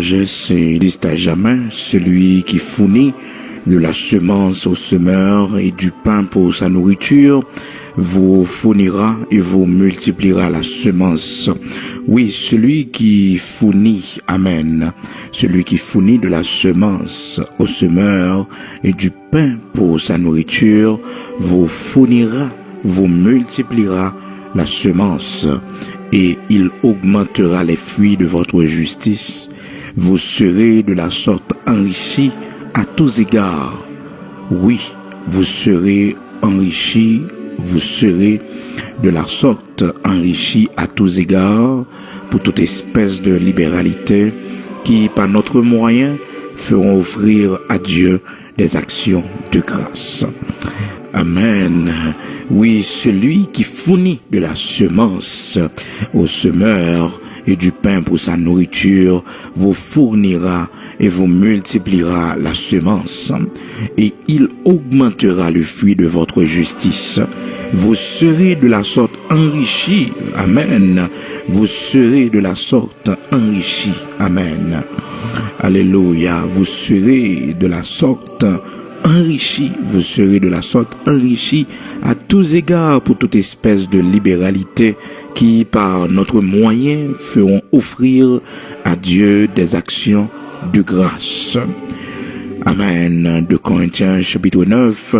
Je sais, dit à jamais, celui qui fournit de la semence au semeur et du pain pour sa nourriture, vous fournira et vous multipliera la semence. Oui, celui qui fournit, amen, celui qui fournit de la semence au semeur et du pain pour sa nourriture, vous fournira, vous multipliera la semence et il augmentera les fruits de votre justice. Vous serez de la sorte enrichis à tous égards. Oui, vous serez enrichis, vous serez de la sorte enrichis à tous égards pour toute espèce de libéralité qui, par notre moyen, feront offrir à Dieu des actions de grâce. Amen. Oui, celui qui fournit de la semence au semeur et du pain pour sa nourriture vous fournira et vous multipliera la semence et il augmentera le fruit de votre justice. Vous serez de la sorte enrichis. Amen. Vous serez de la sorte enrichis. Amen. Alléluia. Vous serez de la sorte enrichi, vous serez de la sorte enrichi à tous égards pour toute espèce de libéralité qui, par notre moyen, feront offrir à Dieu des actions de grâce. Amen. De Corinthiens chapitre 9,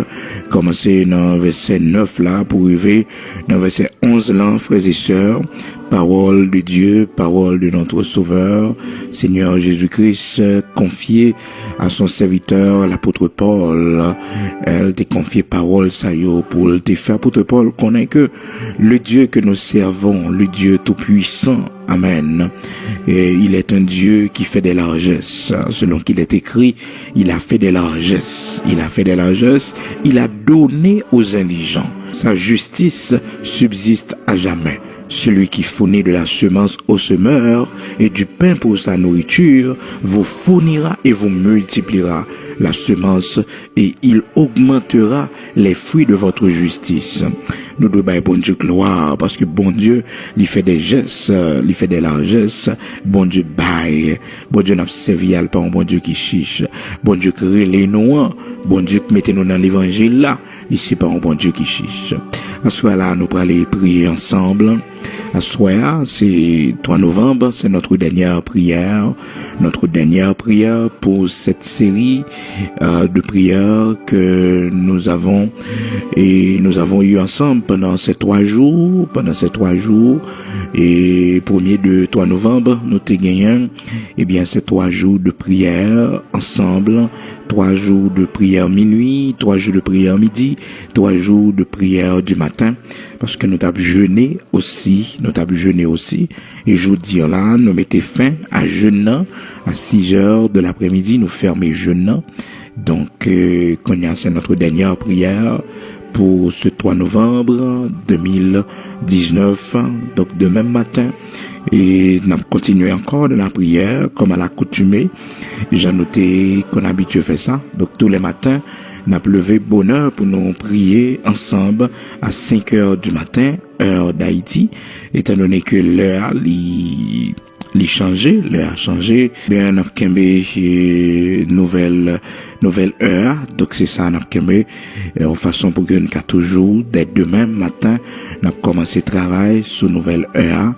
commencez dans verset 9 là pour arriver dans verset 11 là, frères et sœurs. Parole de Dieu, parole de notre Sauveur, Seigneur Jésus-Christ, confiée à son serviteur, l'apôtre Paul. Elle t'a confié parole, ça y est, pour te faire, apôtre Paul, connaît que le Dieu que nous servons, le Dieu tout-puissant, amen. Et il est un Dieu qui fait des largesses. Selon qu'il est écrit, il a fait des largesses. Il a fait des largesses. Il a donné aux indigents. Sa justice subsiste à jamais. Celui qui fournit de la semence au semeur et du pain pour sa nourriture vous fournira et vous multipliera la semence et il augmentera les fruits de votre justice. Nous devons bailler bon Dieu gloire parce que bon Dieu lui fait des gestes, lui fait des largesses. Bon Dieu baille. Bon Dieu n'a servi pas un bon Dieu qui chiche. Bon Dieu crée les noirs. Bon Dieu mettez-nous dans l'évangile là. Ici pas un bon Dieu qui chiche. À ce moment-là, nous allons aller prier ensemble. À ce soir, c'est 3 novembre, c'est notre dernière prière pour cette série de prières que nous avons eu ensemble pendant ces 3 jours. Et premier de 3 novembre, nous te gagnons, ces 3 jours de prière ensemble, 3 jours de prière minuit, 3 jours de prière midi, 3 jours de prière du matin, parce que nous t'avons jeûné aussi, et je vous dis là, nous mettons fin à jeûne, à 6 heures de l'après-midi, nous fermons jeûne. Donc, c'est notre dernière prière pour ce 3 novembre 2019, donc demain matin. Et nous continuons encore de la prière, comme à l'accoutumée. J'ai noté qu'on a habitué à faire ça. Donc, tous les matins, nous avons levé bonheur pour nous prier ensemble à 5 heures du matin, heure d'Haïti, étant donné que l'heure a changé, bien, nous avons nouvelle heure, donc c'est ça, nous avons en façon pour que nous toujours, dès demain matin, nous avons commencé le travail sur nouvelle heure,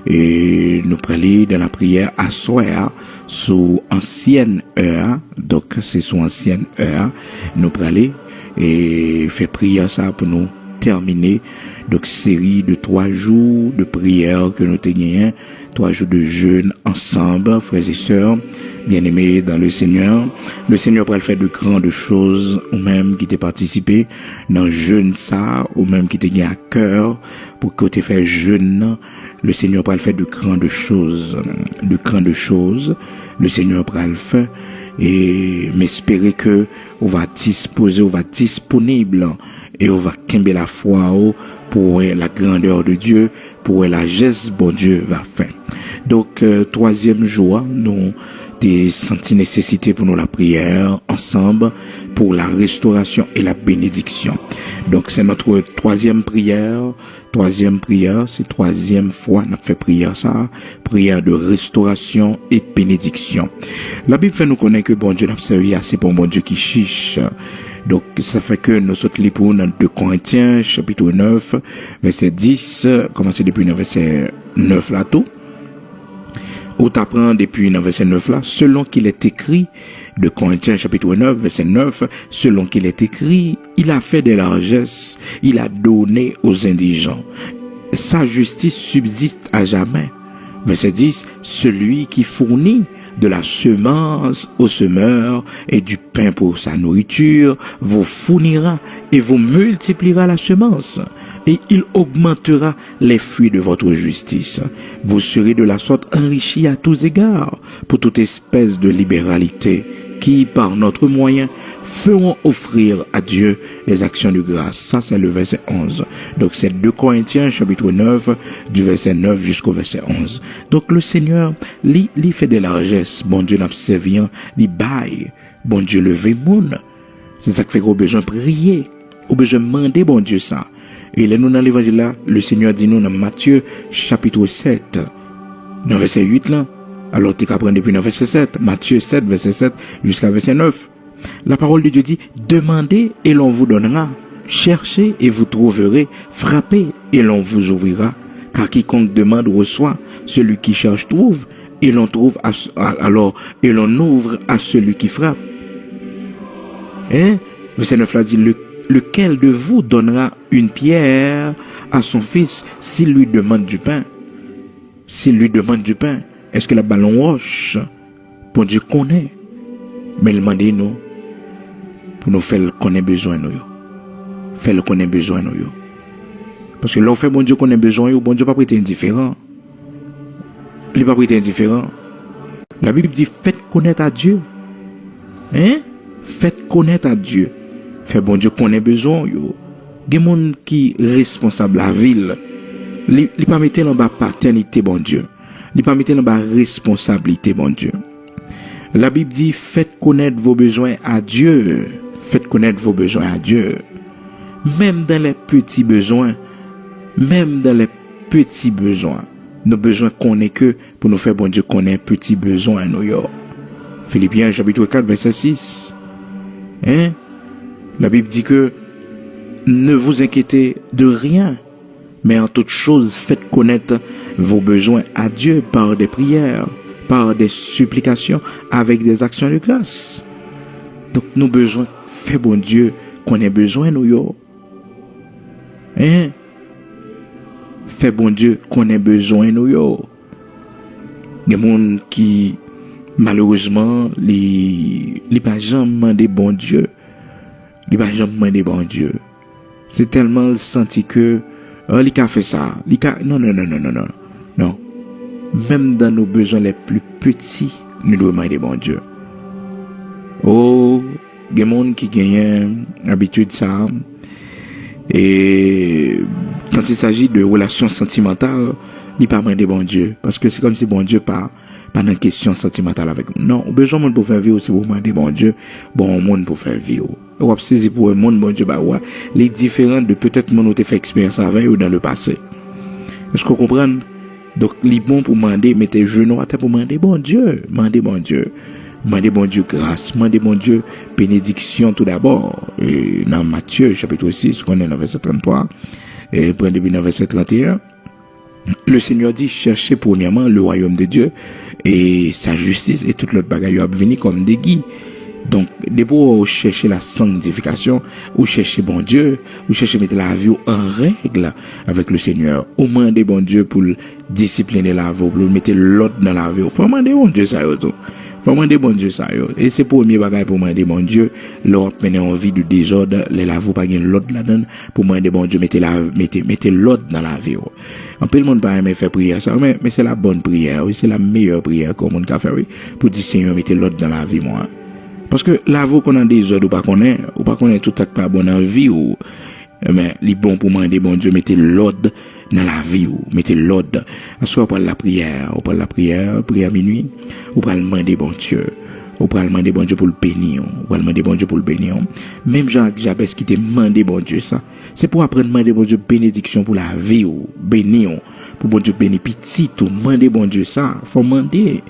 et nous prenons dans la prière à soir, sous ancienne heure, donc c'est sous ancienne heure, nous prenons et fait prière ça pour nous terminer, donc série de 3 jours de prière que nous tenions, 3 jours de jeûne ensemble, frères et sœurs, bien-aimés dans le Seigneur. Le Seigneur pourrait faire de grandes choses, ou même qui t'ait participé dans jeûne ça, ou même qui t'ait à cœur pour que t'aies fait jeûne. Le Seigneur pourrait faire de grandes choses. Le Seigneur pourrait le faire et m'espérer que on va disposer, on va disponible et on va camber la foi pour la grandeur de Dieu, pour la geste bon Dieu va faire. Donc, 3e jour, nous t'es senti nécessité pour nous la prière ensemble pour la restauration et la bénédiction. Donc c'est notre troisième prière, c'est troisième fois qu'on a fait prière ça, prière de restauration et bénédiction. La Bible fait nous connaître que bon Dieu n'a servi assez pour bon Dieu qui chiche. Donc ça fait que nous sommes les pour dans 2 Corinthiens chapitre 9 verset 10, commencer depuis le verset 9 là tout. Ou t'apprends depuis le verset 9 là, selon qu'il est écrit, de Corinthiens chapitre 9, verset 9, selon qu'il est écrit, il a fait des largesses, il a donné aux indigents. Sa justice subsiste à jamais. Verset 10, celui qui fournit de la semence au semeur et du pain pour sa nourriture, vous fournira et vous multipliera la semence. Et il augmentera les fruits de votre justice. Vous serez de la sorte enrichis à tous égards pour toute espèce de libéralité qui, par notre moyen, feront offrir à Dieu les actions de grâce. Ça, c'est le verset 11. Donc, c'est 2 Corinthiens, chapitre 9, du verset 9 jusqu'au verset 11. Donc, le Seigneur, lui fait des largesses. Bon Dieu n'a servi, il baille. Bon Dieu levé moun. C'est ça qui fait qu'on a besoin de prier. On a besoin de demander, bon Dieu, ça. Et là, nous, dans l'évangile là, le Seigneur dit nous dans Matthieu, chapitre 7, dans verset 8 là, alors tu apprends depuis le verset 7, Matthieu 7, verset 7, jusqu'à verset 9. La parole de Dieu dit, demandez et l'on vous donnera, cherchez et vous trouverez, frappez et l'on vous ouvrira, car quiconque demande reçoit, celui qui cherche trouve, et l'on trouve et l'on ouvre à celui qui frappe. Hein? Verset 9 là dit, lequel de vous donnera une pierre à son fils s'il lui demande du pain? S'il lui demande du pain, est-ce que la ballon roche? Bon Dieu connaît. Mais il m'a dit nous, pour nous faire connaître besoin nous. Faire connaître besoin nous. Parce que l'on fait bon Dieu connaît besoin, bon Dieu pas prêter indifférent. Il n'est pas prêter indifférent. La Bible dit, faites connaître à Dieu. Hein? Faites connaître à Dieu. Fait bon Dieu connaît besoin yo. Gen moun qui responsable la ville. Li pas mettre en bas paternité bon Dieu. Li pas mettre en bas responsabilité bon Dieu. La Bible dit faites connaître vos besoins à Dieu. Faites connaître vos besoins à Dieu. Même dans les petits besoins, nos besoins connaît que pour nous faire bon Dieu connaît petits besoins nous yo. Philippiens chapitre 4 verset 6. Hein? La Bible dit que ne vous inquiétez de rien, mais en toute chose, faites connaître vos besoins à Dieu par des prières, par des supplications, avec des actions de grâce. Donc, nos besoins, fait bon Dieu qu'on ait besoin, nous yo. Hein? Fait bon Dieu qu'on ait besoin, nous yo. Il y a des gens qui, malheureusement, les pas jamais demandé bon Dieu. Il va jamais demander bon Dieu. C'est tellement le senti que il a fait ça. Non. Même dans nos besoins les plus petits, nous devons demander bon Dieu. Oh, il y a des gens qui gagnent habitude ça. Et quand il s'agit de relations sentimentales, il pas demander bon Dieu. Parce que c'est comme si bon Dieu pas dans question sentimentale avec nous. Non, on a besoin de pour faire vivre aussi pour demander bon Dieu, bon monde pour faire vivre. On va saisir pour un monde bon Dieu bah ouais, les différents de peut-être monde ont fait expérience avec ou dans le passé. Est-ce que vous comprenez? Donc les bons pour demander mettez genoux à terre pour demander bon Dieu, demander bon Dieu grâce, demander bon Dieu bénédiction tout d'abord. Et dans Matthieu chapitre 6, on est dans verset 33 et près depuis dans verset 31. Le Seigneur dit cherchez premièrement le royaume de Dieu et sa justice et toute l'autre bagaille va venir comme des guides. Donc, dès pour chercher la sanctification, ou chercher bon Dieu, ou chercher mettre la vie en règle avec le Seigneur, ou demander bon Dieu pour discipliner la vie, pour mettre l'autre dans la vie. Faut demander bon Dieu ça yo tout. Faut demander bon Dieu ça yo. Et c'est pour premier bagage pour demander bon Dieu, l'autre mener en vie de désordre, les la vous pas gain l'autre là-dedans pour demander bon Dieu mettez l'autre dans la vie. En peu le monde pas aimer faire prière ça, mais c'est la bonne prière, oui, c'est la meilleure prière qu'on monde peut faire oui, pour dire Seigneur mettez l'autre dans la vie moi. Parce que la vie qu'on a des ordres ou pas connaît tout ça qui pas bon en vie ou mais les bon pour demander bon Dieu, mettez l'ordre dans la vie, mettez l'ordre. Soit pour la prière, ou pour la prière minuit, ou pour demander bon Dieu. Ou pour demander bon Dieu pour le bénir, ou pour demander bon Dieu pour le bénir. Même Jabez qui t'a demandé bon Dieu ça, c'est pour apprendre demander bon Dieu bénédiction pour la vie ou bénir, pour bon Dieu bénir petit ou demander bon Dieu ça, faut demander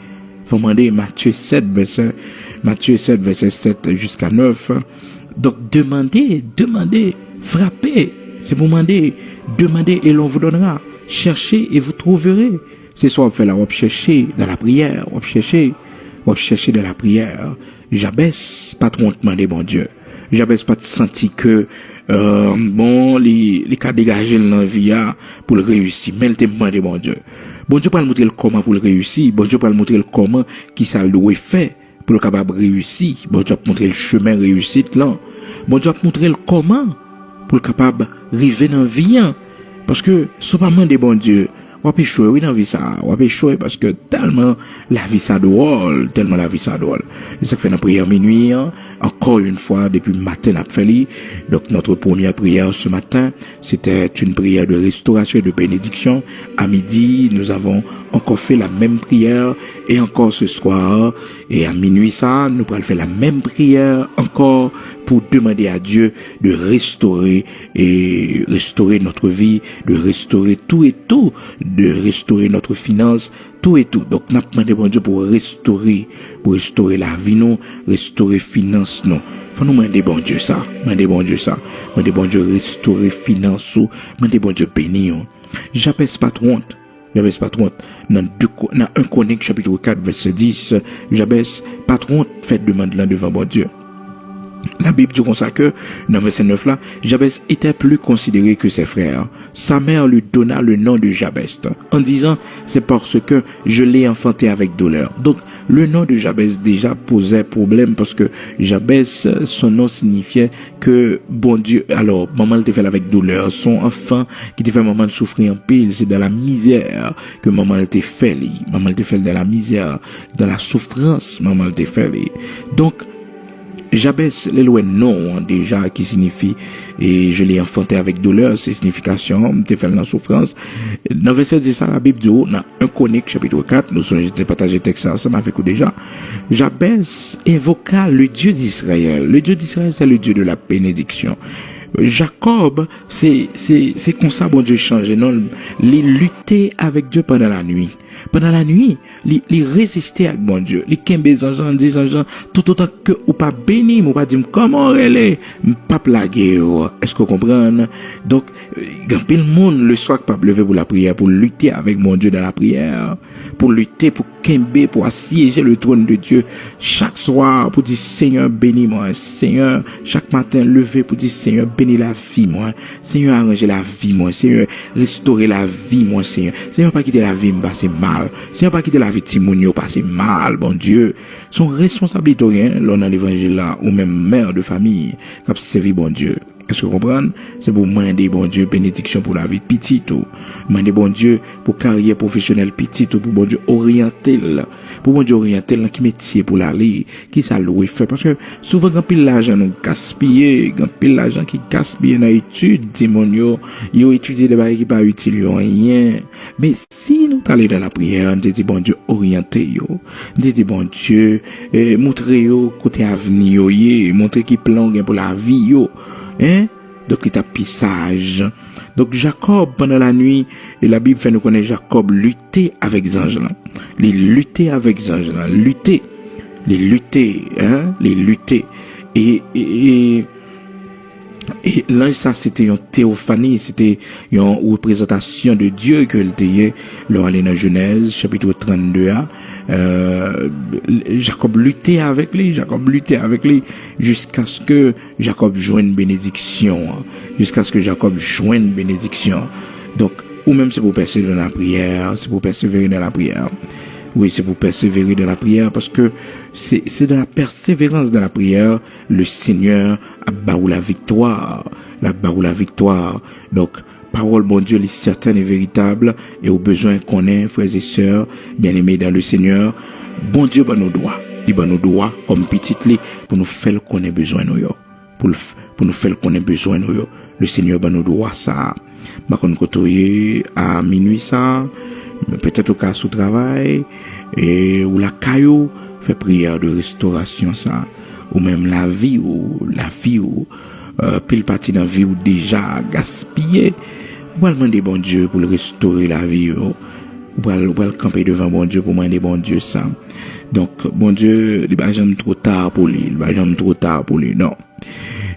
Matthieu 7 verset 7 jusqu'à 9. Donc demandez, frappez, c'est pour demander et l'on vous donnera. Cherchez et vous trouverez. C'est soit on fait la chercher dans la prière, on chercher de la prière. Jabez pas trop demander bon Dieu. Jabez pas senti que bon les cas dégager l'envie pour le réussir, mais il te demandé bon Dieu. Bon Dieu pas le montrer comment pour le réussir, bon Dieu pas le montrer comment qui ça doit faire pour le capable réussir. Bon Dieu pas montrer le chemin réussite là. Bon Dieu pas montrer comment pour le capable arriver dans vie parce que soit pas demander bon Dieu. On peut échouer, oui, dans la vie, ça. On peut échouer parce que tellement la vie, ça drôle. Et ça fait une prière minuit, encore une fois, depuis le matin, on a fait. Donc, notre première prière ce matin, c'était une prière de restauration et de bénédiction. À midi, nous avons encore fait la même prière et encore ce soir. Et à minuit, ça, nous allons faire la même prière encore pour demander à Dieu de restaurer notre vie, de restaurer tout et tout, de restaurer notre finance, tout et tout. Donc, nous avons demandé bon Dieu pour restaurer la vie, nous, restaurer finance, nous. Faut nous demander bon Dieu ça, demander bon Dieu restaurer finance, demander bon Dieu bénir. Jabez pas trop honte. Dans 1 Chronique chapitre 4 verset 10, Jabez pas trop honte, fait demande là devant bon Dieu. La Bible dit comme ça que, dans verset 9 là, Jabez était plus considéré que ses frères. Sa mère lui donna le nom de Jabez, en disant, c'est parce que je l'ai enfanté avec douleur. Donc, le nom de Jabez déjà posait problème parce que Jabez, son nom signifiait que, bon Dieu, alors, maman le fait avec douleur. Son enfant qui te fait maman souffrir en pile, c'est dans la misère que maman le fait. Maman le fait dans la misère, dans la souffrance, maman le fait. Donc, Jabez, le nom déjà qui signifie et je l'ai enfanté avec douleur, c'est signification, t'es fait dans la souffrance. Dans verset 10, la Bible dit, dans 1 Chronique chapitre 4, nous sommes partagé le texte ensemble avec vous déjà. Jabez invoqua le Dieu d'Israël. Le Dieu d'Israël, c'est le Dieu de la bénédiction. Jacob, c'est comme ça, bon Dieu change, non, il luttait avec Dieu pendant la nuit. Pendant la nuit, il résistait avec bon Dieu. Il kembe zanjan, dit zanjan, tout autant que ou pas béni, ou pas dire comment elle est, pas plaguer. Est-ce que vous comprenez? Donc, le monde le soir pas lever pour la prière, pour lutter avec mon Dieu dans la prière, pour lutter, pour kembe, pour assiéger le trône de Dieu chaque soir, pour dire Seigneur bénis moi, Seigneur, chaque matin lever pour dire Seigneur bénis la vie moi, Seigneur arranger la vie moi, Seigneur restaurer la vie moi, Seigneur pas quitter la vie me passer mal, Seigneur pas quitter la vie Timounio passer mal, bon Dieu, son responsabilité rien là dans l'évangile là ou même mère de famille qui a servi bon Dieu. Est-ce que vous comprenez? C'est pour demander bon Dieu bénédiction pour la vie petite ou demander bon Dieu pour carrière professionnelle petite ou pour bon Dieu orienter là, pour bon Dieu orienter là qui métier pour l'aller, qui ça louer faire parce que souvent quand pile l'argent nous gaspiller, quand pile l'argent qui gaspille dans études démonio, yo étudier des bagages qui pas utile rien. Mais si nous aller dans la prière, on dit bon Dieu orienter yo, on dit bon Dieu montrer yo côté avenir yo, montrer qui plan pour la vie yo. Donc il était sage. Donc Jacob pendant la nuit, et la Bible fait nous connaître Jacob lutter avec Zange là. Il luttait avec Zange là, lutter. Et l'ange ça c'était une théophanie, c'était une représentation de Dieu que était lors aller dans Genèse chapitre 32 Jacob luttait avec lui jusqu'à ce que Jacob joigne bénédiction, Donc ou même c'est pour persévérer dans la prière, Oui, c'est pour persévérer dans la prière parce que c'est dans la persévérance dans la prière le Seigneur a barou la victoire. Donc, parole bon Dieu est certaine et véritable et au besoin qu'on ait, frères et sœurs, bien-aimés dans le Seigneur, bon Dieu va nous droits. Il va nous droits comme petite pour nous faire qu'on ait besoin nous pour nous faire qu'on ait besoin nous le Seigneur va nous droit ça. Ma kon côtoyer à minuit ça, peut-être au cas sous travail et ou la caillou fait prière de restauration ça, ou même la vie ou pile partie dans vie ou déjà gaspillé. Ou demander bon Dieu pour le restaurer la vie ou camper devant bon Dieu pour demander bon Dieu ça. Donc bon Dieu, il va jamais trop tard pour lui, non.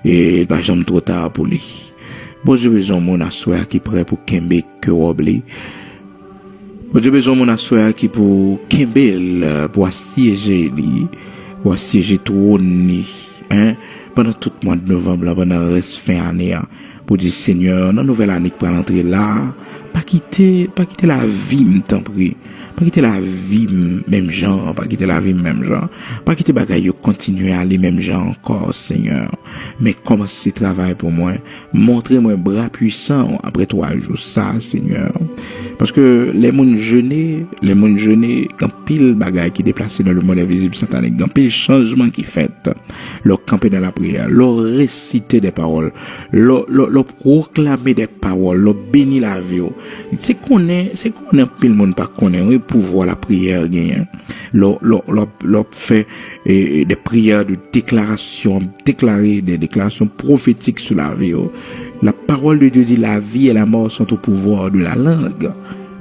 Et il va jamais trop tard pour lui. Bon Dieu besoin mon assoir qui prêt pour kembe que obli. Bon Dieu besoin mon assoir qui pour kembe pour assiéger lui, pour assiéger trône hein pendant tout le mois de novembre pendant le reste fin année pour dire Seigneur dans nouvelle année qui va entrer là, pas quitter la vie m'en prie. Pas quitter la vie même genre, pas quitter bagaille yo continuer à aller même genre encore Seigneur. Mais commencer travail pour moi, montrer-moi bras puissant après 3 jours ça Seigneur. Parce que les monde jeûner, quand pile bagaille qui déplacé dans le monde invisible satanique, quand pile changement qui fait, leur camper dans la prière, leur réciter des paroles, leur proclamer des paroles, leur bénir la vie. C'est qu'on est pile monde pas connaît pouvoir la prière gagner leur fait des prières de déclaration déclarer des déclarations prophétiques sur la vie. La parole de Dieu dit la vie et la mort sont au pouvoir de la langue.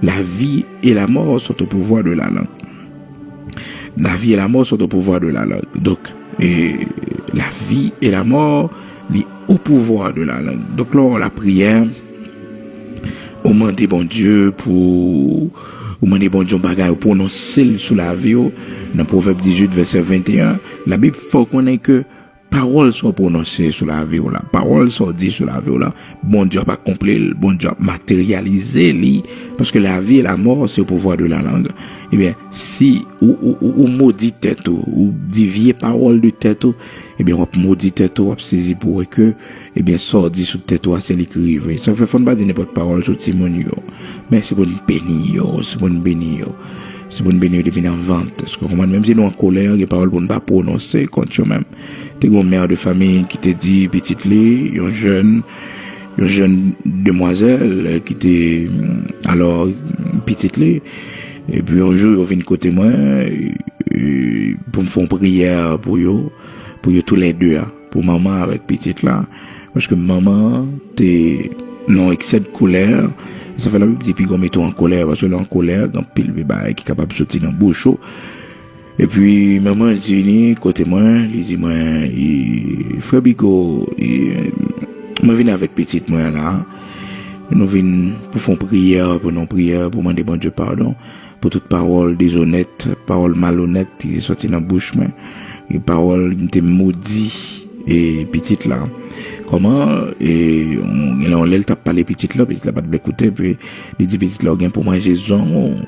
La vie et la mort sont au pouvoir de la langue. La vie et la mort sont au pouvoir de la langue. Donc la vie et la mort sont au pouvoir de la langue. Donc là la prière on demande bon Dieu pour bagaille pour prononcer sur la vie dans Proverbe 18 verset 21 la Bible faut qu'on ait que paroles sont prononcées sur la vie là, paroles sont dites sur la vie là, bon Dieu va accomplir, bon Dieu va matérialiser li parce que la vie et la mort c'est au pouvoir de la langue. Eh bien si ou maudit tête ou dévier parole de tête, eh bien on maudit tête on saisi pour que eh bien sorti sous tête c'est l'écrire. Ça fait faut pas dire n'importe parole sur Timonio. Mais c'est bon bénir, c'est bon bénir depuis en vente. Parce que même si nous en colère, les paroles pour ne pas prononcer contre eux-mêmes. T'es une mère de famille qui te dit, petite lit, une jeune demoiselle qui était, alors, petite lit. Et puis un jour, ils viennent côté moi, pour me faire prière pour eux tous les deux, pour maman avec petite là. Parce que maman, t'es, non, excès de colère. Ça fait la Bible dit puis qu'on met en colère parce que là en colère dans pile bébé qui est capable de sortir dans bouche. Et puis maman dit côté moi, il dit moi frère Bigo moi viens avec petite moi là. Nous venons pour faire prière pour demander bon Dieu pardon pour toute parole déshonnête, parole malhonnête qui est sortie dans bouche moi, et parole qui était maudit et petite là. Comment on l'a parlé petite là pas de écouter puis il dit petite là gain pour manger son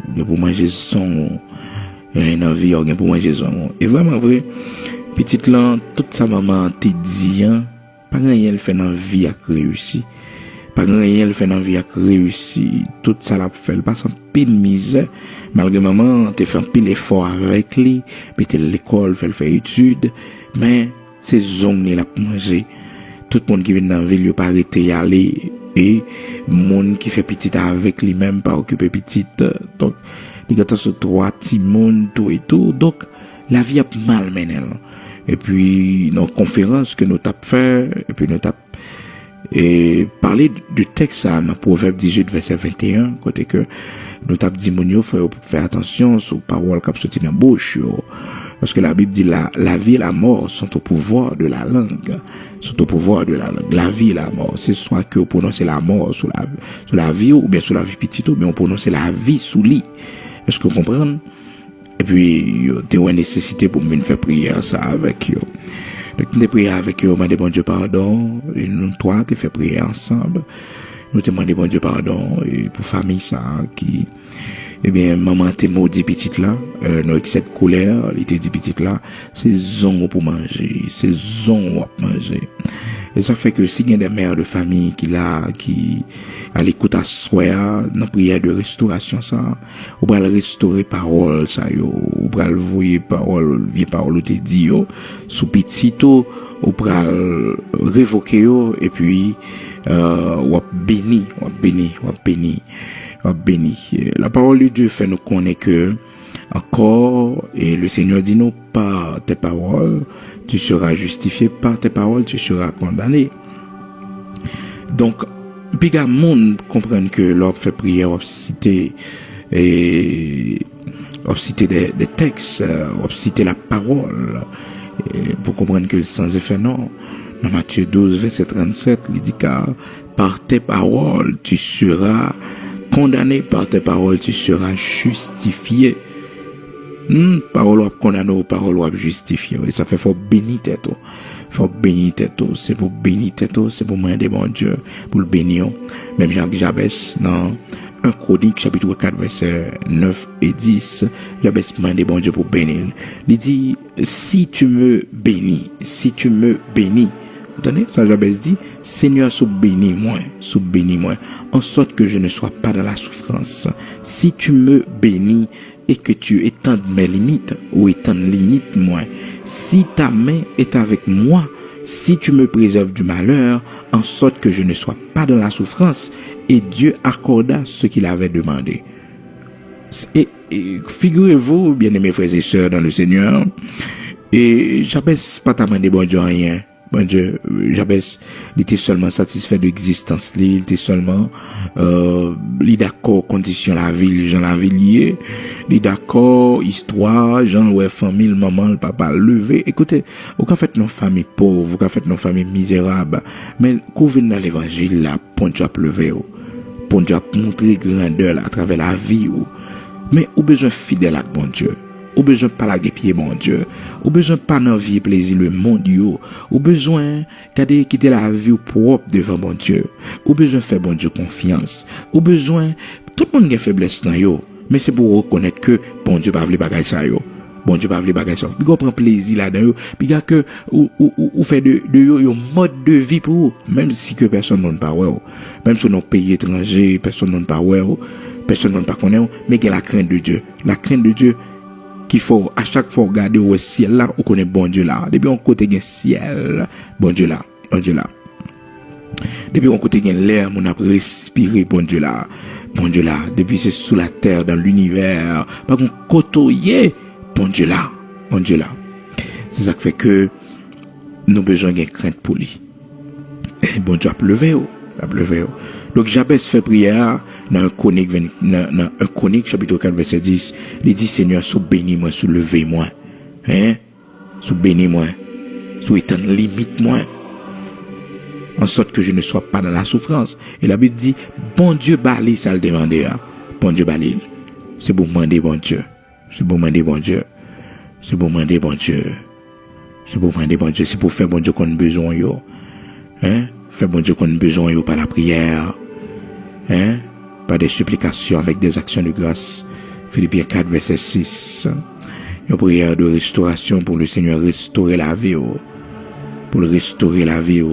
une envie gain pour manger son et vraiment vrai petite là toute sa maman te dit pas rien elle fait dans vie à réussir pas rien elle fait dans vie à réussir tout ça l'a fait elle passe en pile misère malgré maman te fait un pile effort avec lui mettre l'école fait études mais ces zones là manger tout le monde qui vient dans la ville, il pas arrêté y aller et monde qui fait petite avec lui-même pas occuper petite. Donc il y a ce 3 petits monde tout et tout. Donc la vie a mal mené. Et puis nos conférences que nous t'a fait et puis nous t'a parler du texte ça dans Proverbe 18 verset 21 côté que nous t'a dit mon faut faire attention aux paroles qui sortent dans bouche. Parce que la Bible dit la vie et la mort sont au pouvoir de la langue. La vie et la mort. C'est soit que vous prononcez la mort sur la vie ou bien sur la vie petite ou bien on prononce la vie sous lit. Est-ce que vous comprenez? Et puis, vous avez une nécessité pour me faire prière ça avec eux. Donc, nous prions avec eux, on m'a dit bon Dieu pardon. Et nous trois, tu fais prier ensemble. Nous te demandons bon Dieu pardon et pour famille ça qui eh bien maman te maudit petite là non avec cette colère il te dit petite là c'est zon pour manger c'est zon à manger et ça fait que si il y a des mères de famille qui à l'écoute à soi dans prière de restauration ça ou va restaurer parole ça yo ou va voyer parole vieille parole te dit yo sous petito ou va révoquer yo et puis ou béni, ou béni, ou béni, ou béni. La parole de Dieu fait nous connaître que encore, et le Seigneur dit nous, par tes paroles, tu seras justifié, par tes paroles, tu seras condamné. Donc, puis le monde comprenne que l'homme fait prière, on citer des textes, on citer la parole, pour comprendre que sans effet non. Dans Matthieu 12, verset 37, il dit car par tes paroles, tu seras condamné, par tes paroles, tu seras justifié. Parole ou condamné, parole ou justifié. Et ça fait faut bénir tête. Faut bénir tête. C'est pour bénir tête, c'est pour demander bon Dieu, pour le bénir. Même Jacques Jabès, dans 1 Chronique, chapitre 4, verset 9 et 10, Jabès demande bon Dieu pour bénir. Il dit, si tu me bénis, vous entendez? Ça, Jabès dit, Seigneur, bénis moi, en sorte que je ne sois pas dans la souffrance. Si tu me bénis, et que tu étendes mes limites, ou étendes limite moi. Si ta main est avec moi, si tu me préserves du malheur, en sorte que je ne sois pas dans la souffrance, et Dieu accorda ce qu'il avait demandé. Et figurez-vous, bien-aimés frères et sœurs dans le Seigneur, et Jabès pas demandé bon Dieu rien. Bon Dieu, Jabès, il était seulement satisfait de l'existence, il était seulement, il d'accord condition la ville, Jean la ville, il d'accord histoire, Jean ouais famille, maman, le papa levé. Écoutez, vous avez fait nos familles pauvres, vous avez fait nos familles misérables, mais quand vous venez dans l'évangile là, pour Dieu lever, pour Dieu montrer grandeur là, à travers la vie, mais vous besoin fidèle à bon Dieu. Ou besoin pas la pied bon Dieu, ou besoin pas dans vie plaisir le monde yo, ou besoin quitter la vie propre devant bon Dieu, ou besoin faire bon Dieu confiance, ou besoin tout le monde a faiblesse dans yo, mais c'est pour reconnaître que bon Dieu pas vle bagay ça yo. Bon Dieu pas vle bagay ça. Puis on prend plaisir là-dedans yo, puis que ou fait de yo un mode de vie pour vous, même si que personne n'en pas ouais. Même si dans pays étranger, personne n'en pas ouais, personne n'en pas connaît, mais qu'il y a la crainte de Dieu. La crainte de Dieu qu'il faut à chaque fois regarder au ciel là, on connaît bon Dieu là. Depuis on côté gain ciel, bon Dieu là, bon Dieu là. Depuis on côté gain l'air, on a respiré bon Dieu là. Bon Dieu là, depuis c'est sous la terre dans l'univers, pas qu'on côtoyer bon Dieu là, bon Dieu là. C'est ça qui fait que nous besoin de crainte pour lui. Et bon Dieu a pleuvé. Donc Jabès fait prière dans un Chronique chapitre 4 verset 10, il dit Seigneur, sous bénis moi, sous levez moi. Sous bénis moi, sous étendre limite moi. En sorte que je ne sois pas dans la souffrance. Et la Bible dit bon Dieu bali ça le demander. Bon Dieu bali. C'est pour demander bon Dieu. C'est pour demander bon Dieu. C'est pour demander bon Dieu. C'est pour demander bon Dieu, c'est pour faire bon Dieu qu'on a besoin yo. Faire bon Dieu qu'on a besoin yo par la prière. Par des supplications avec des actions de grâce. Philippiens 4 verset 6. Une prière de restauration pour le Seigneur restaurer la vie. Pour le restaurer la vie.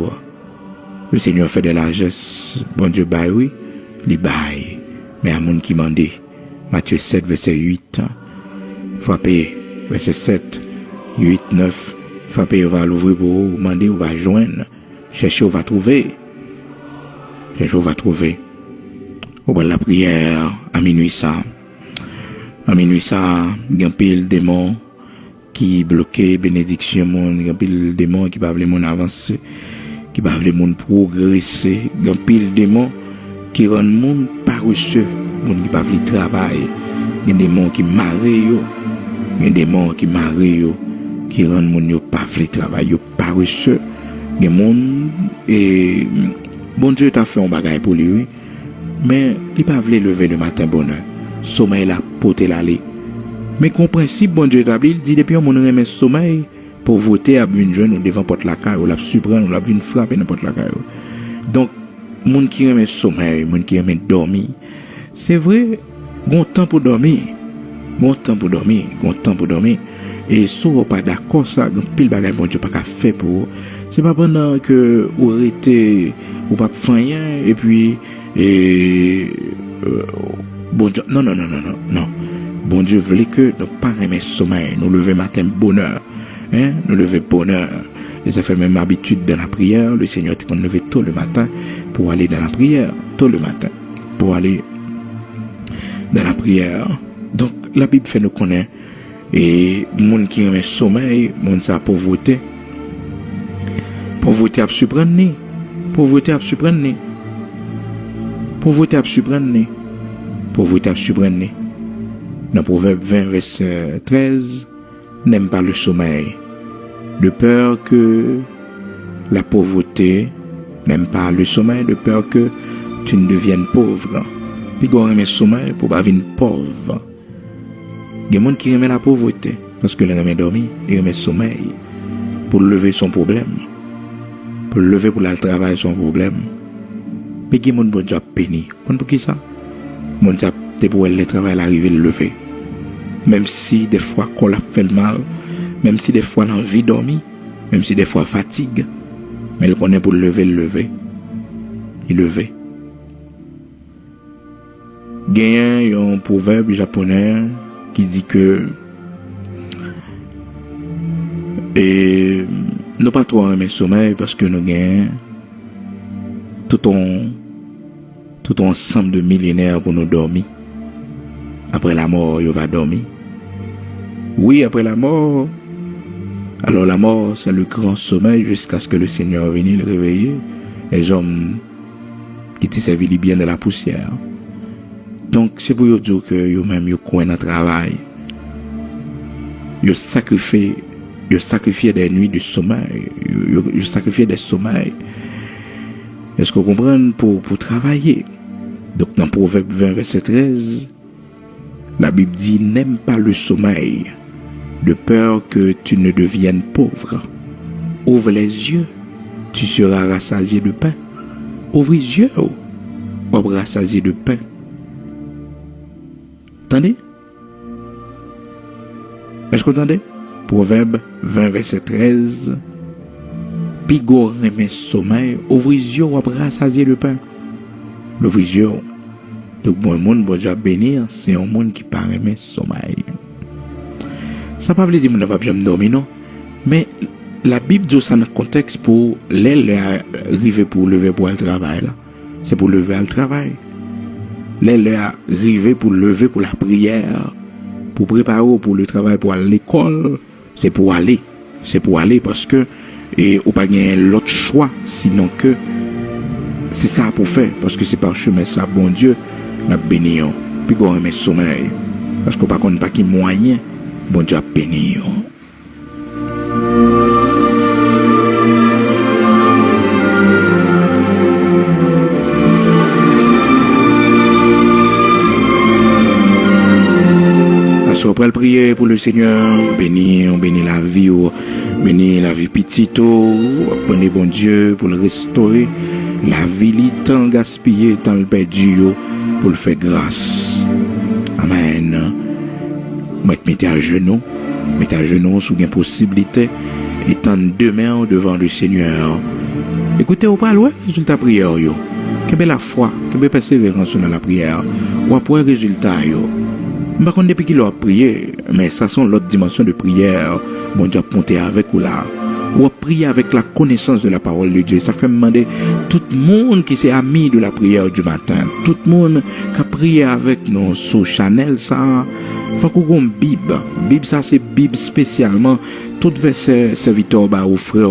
Le Seigneur fait des largesses. Bon Dieu baille, oui. Il baille. Mais à monde qui m'a dit. Matthieu 7 verset 8. Frappez. Verset 7. 8, 9. Frappez, on va l'ouvrir pour vous. Demander, on va joindre. Chercher, on va trouver. Chercher, on va trouver. Au bas de la prière, à minuit ça, il y a un pile de démons qui bloquent bénédiction, il y a un pile de démons qui ne veulent pas avancer, qui ne veulent pas progresser, il y a un pile de démons qui rendent le monde paresseux, qui ne veulent pas travailler, il y a des démons qui marrent, il y a des démons qui marrent, qui rendent le monde pas travailler, paresseux, il y a des gens, et bon Dieu t'a fait un bagage pour lui, mais il pas voulu lever le matin bonheur. Sommeil là porter l'aller. Mais qu'on principe bon Dieu établi, il dit depuis on remet sommeil pour voter à une jeune devant porte la caille ou la surprendre ou la venir frapper n'importe la caille. Donc monde qui remet sommeil, monde qui remet dormir. C'est vrai, bon temps pour dormir. Et si vous pas d'accord ça, pile bagage bon Dieu pas qu'à faire pour. C'est pas pendant que vous arrêtez ou pas rien et puis bon Dieu, non. Bon Dieu voulait que nous pas remettre sommeil, nous lever matin bonheur, nous lever bonheur. Et ça fait même habitude dans la prière, le Seigneur qu'on lever tôt le matin pour aller dans la prière tôt le matin, pour aller dans la prière. Donc la Bible fait nous connaître et monde qui aime sommeil, monde sa pauvreté a surprendre, pauvreté a surprendre, pauvreté a surprendre, pauvreté a surprendre. Dans Proverbe 20 verset 13, n'aime pas le sommeil, de peur que la pauvreté, n'aime pas le sommeil, de peur que tu ne deviennes pauvre. Puis qu'on aime le sommeil pour pas devenir pauvre. Il y a des gens qui aiment la pauvreté parce que les aiment dormir, ils aiment le sommeil pour lever son problème, pour lever pour le travail son problème. Mais il y a des gens qui ont péni. Pour qui ça? Les gens qui pour le travail arriver le lever. Même si des fois qu'on a fait le mal, même si des fois l'envie de dormir, même si des fois fatigue, mais il connaît pour le lever. Il lever. Il y a un proverbe japonais qui dit que nous pas trop aimer sommeil parce que nous gagnons tout un ensemble de millénaires pour nous dormir. Après la mort, il va dormir. Oui, après la mort. Alors la mort, c'est le grand sommeil jusqu'à ce que le Seigneur vienne le réveiller. Les hommes qui te servent bien de la poussière. Donc c'est pour eux dire que eux-mêmes ils croient dans le travail. Ils sacrifient des nuits de sommeil. Ils sacrifient des sommeils. Est-ce que vous comprenez pour travailler? Donc dans Proverbe 20 verset 13, la Bible dit n'aime pas le sommeil, de peur que tu ne deviennes pauvre. Ouvre les yeux, tu seras rassasié de pain. Ouvre les yeux, on va rassasié de pain. Attendez? Est-ce que vous entendez? Proverbe 20 verset 13. Pigo remet sommeil, ouvre les yeux, on va rassasié de pain. Ouvre les yeux. Donc, bon monde, bon Dieu bénir, c'est un monde qui parle mais sommeil. Ça ne veut pas dire que nous ne pouvons pas dormir, non. Mais la Bible dit ça dans le contexte pour arriver pour lever pour le travail. C'est pour lever le travail. Arriver pour lever pour la prière, pour préparer pour le travail, pour aller à l'école. C'est pour aller. C'est pour aller parce que, et ou pas gagner l'autre choix, sinon que c'est ça pour faire. Parce que c'est par chemin ça, bon Dieu. N'a béni puis qu'on remet sommeil parce qu'on pas connaît pas qui moyen bon Dieu a béni. Parce qu'on peut prier pour le Seigneur, bénir la vie, bénir la vie petite, bénir bon Dieu pour le restaurer, la vie tant gaspillée, tant le perdu, pour le faire grâce. Amen. Mettez à genoux sous une possibilité, étant demain devant le Seigneur. Écoutez, au pas loin, résultat prière, yo. Que belle la foi, que belle persévérance dans la prière. Ou après résultat, yo. Par contre, depuis qu'il a prié, mais ça sont l'autre dimension de prière. Bon Dieu a monté avec ou là. Ou à prier avec la connaissance de la parole de Dieu. Ça fait me demander tout le monde qui s'est ami de la prière du matin, tout le monde qui a prié avec nous sous Chanel, ça, faut qu'on ait une Bible. Bible, ça c'est Bible spécialement. Tout verset serviteur ou frère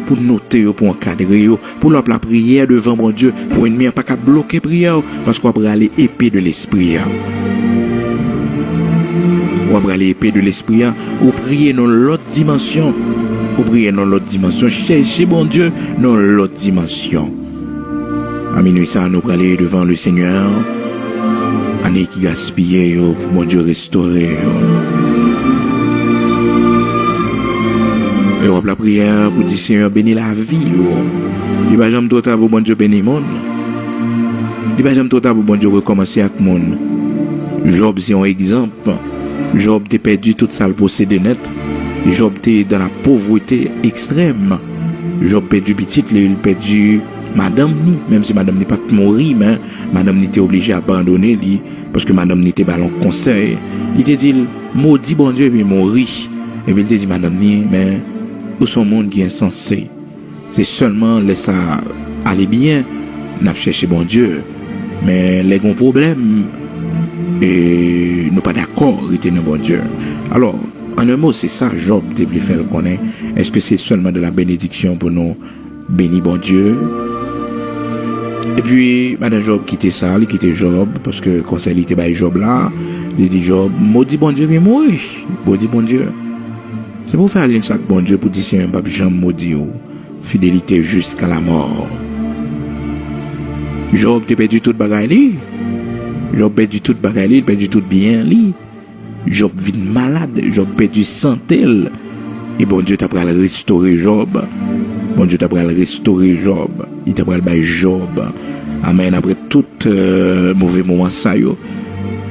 pour noter, pour encadrer, pour la prière devant mon Dieu, pour une pas qu'à bloquer prière, parce qu'on va aller épée de l'esprit. On va aller épée de l'esprit, ou prier dans l'autre dimension. Ou prier dans l'autre dimension, chercher bon Dieu dans l'autre dimension. À minuit, ça nous aller devant le Seigneur. Année qui gaspille, pour bon Dieu restaurer. Et on va la prière pour dire Seigneur, bénis la vie. Il va jamais trop tard pour bon Dieu bénir le monde. Il va jamais trop tard pour bon Dieu recommencer avec le monde. Job, c'est un exemple. Job, t'es perdu tout ça le possédé net. Job était dans la pauvreté extrême. Job perdu petit, il perdu madame ni, même si madame n'est pas mourir, mais madame n'était obligée à abandonner lui parce que madame n'était pas en conseil. Il te dit maudit bon Dieu puis mourir. Et puis il te dit madame ni, mais où son monde qui est insensé. C'est seulement laisse ça aller bien, n'a cherché bon Dieu. Mais les gros problèmes, et nous pas d'accord, était un bon Dieu. Alors, en un mot, c'est ça, Job devait faire le connaître. Est-ce que c'est seulement de la bénédiction pour nous bénir bon Dieu? Et puis, Madame Job quittait ça, il quittait Job, parce que quand il était by Job là, il dit Job, maudit bon Dieu, mais mourir. Maudit bon Dieu. C'est pour faire ça que bon Dieu, pour dire, c'est un pape Jean maudit, fidélité jusqu'à la mort. Job, tu perdu tout bagaille. Job perdu tout bagaille, il perdu tout bien. Job vit malade, Job perdu santé. Et bon Dieu t'a pris à restaurer Job. Bon Dieu t'a pris à restaurer Job. Il t'a pris à Job. Amen. Après tout mauvais moment ça yo.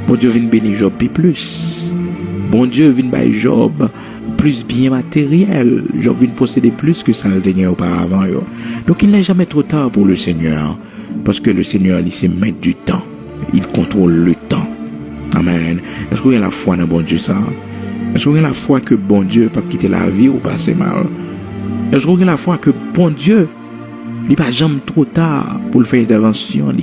Bon Dieu vient bénir Job plus. Bon Dieu vient bénir Job plus bien matériel. Job vient posséder plus que ça le tenait auparavant yo. Donc il n'est jamais trop tard pour le Seigneur. Parce que le Seigneur, il sait mettre du temps. Il contrôle le temps. Amen. Est-ce qu'il y a la foi dans bon Dieu ça? Est-ce qu'il y a la foi que bon Dieu peut quitter la vie ou passer mal? Est-ce qu'il y a la foi que bon Dieu, il pas jamais trop tard pour le faire intervention?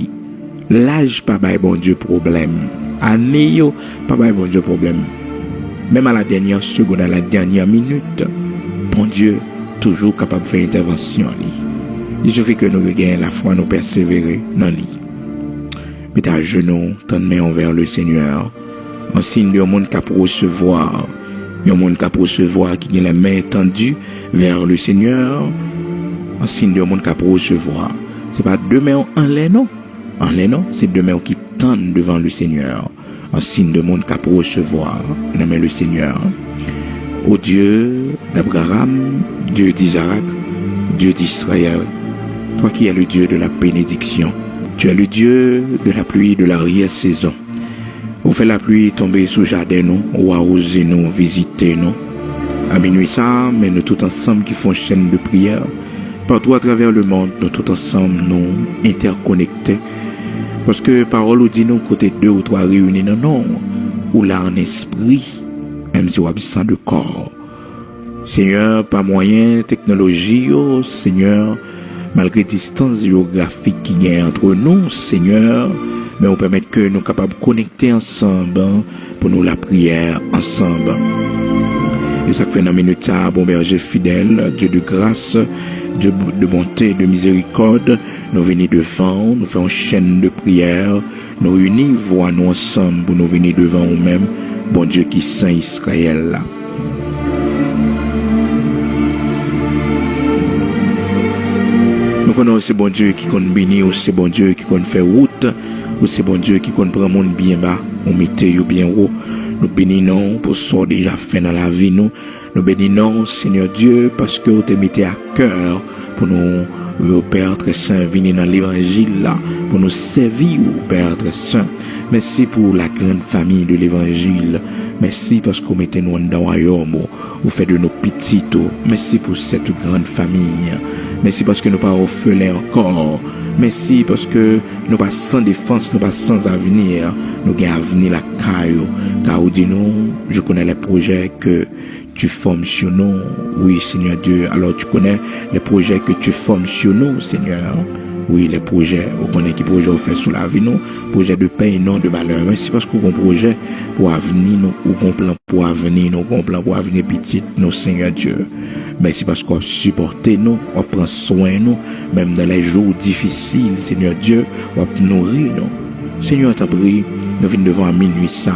L'âge pas bail bon Dieu problème. Année pas bail bon Dieu problème. Même à la dernière seconde, à la dernière minute, bon Dieu toujours capable de faire intervention. Il suffit que nous gagnons la foi, nous persévérer dans lui. Mettez à genoux, tendre main envers le Seigneur. En signe de monde qui a pour recevoir. Il y a un monde qui a pour recevoir, qui a les mains tendues vers le Seigneur. En signe de monde qui a pour recevoir. Ce n'est pas deux mains en l'air, non. En l'air, non. C'est deux mains qui tendent devant le Seigneur. En signe de monde qui a pour recevoir. Le Seigneur. Ô Dieu d'Abraham, Dieu d'Isaac, Dieu d'Israël. Toi qui es le Dieu de la bénédiction. Tu es le Dieu de la pluie, de l'arrière-saison. Vous faites la pluie tomber sous jardin, nous, ou arroser nous, visiter nous. À minuit ça, mais nous tous ensemble qui font chaîne de prière. Partout à travers le monde, nous tous ensemble, nous interconnectés. Parce que parole nous dit nous, côté deux ou trois réunis, non, ou là en esprit, même si on a besoin de corps. Seigneur, pas moyen, technologie, oh, Seigneur, malgré distance géographique qui y a entre nous, Seigneur, mais on permet que nous sommes capables de connecter ensemble pour nous la prière ensemble. Et ça fait dans minute ça, bon berger fidèle, Dieu de grâce, Dieu de bonté, de miséricorde, nous venons devant, nous faisons une chaîne de prière, nous unis, voix nous ensemble pour nous venir devant nous-mêmes, bon Dieu qui saint Israël là. Nous connaissons ce bon Dieu qui compte bénir, ou ce bon Dieu qui compte faire route, ou ce bon Dieu qui compte prendre monde bien bas, ou mettre bien haut. Nous bénissons pour ce qu'on déjà fait dans la vie. Nous bénissons, Seigneur Dieu, parce que vous te mettez à cœur pour nous, vos Père très saint, venir dans l'évangile là, pour nous servir, Père très saint. Merci pour la grande famille de l'évangile. Merci parce que vous mettez nous dans le royaume, vous faites de nos petits. Merci pour cette grande famille. Merci parce que nous pas orphelins encore. Merci parce que nous pas sans défense, nous pas sans avenir. Nous avons avenir la caillou. Car vous dites nous, je connais les projets que tu formes sur nous. Oui, Seigneur Dieu. Alors tu connais les projets que tu formes sur nous, Seigneur. Oui, les projets, vous connaissez qui projets vous faites sur la vie, nous, projets de paix et non de malheur. Merci parce qu'on a un projet pour avenir, nous, ou un plan pour avenir, nous, un plan pour avenir petit, nous, Seigneur Dieu. Merci parce qu'on supporte nous, on prend soin de nous, même dans les jours difficiles, Seigneur Dieu, on nourrir nous. Seigneur, t'as pris, nous venons devant minuit ça.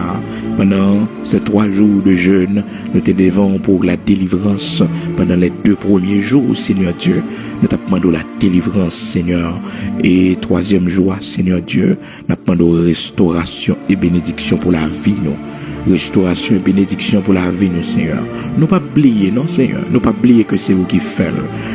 Pendant ces 3 jours de jeûne, nous te devons pour la délivrance. Pendant les 2 premiers jours, Seigneur Dieu, nous te demandons la délivrance, Seigneur. Et 3e jour, Seigneur Dieu, nous te demandons restauration et bénédiction pour la vie, nous. Restauration et bénédiction pour la vie, nous, Seigneur. Nous pas oublier, non, Seigneur. Nous pas oublier que c'est vous qui faites.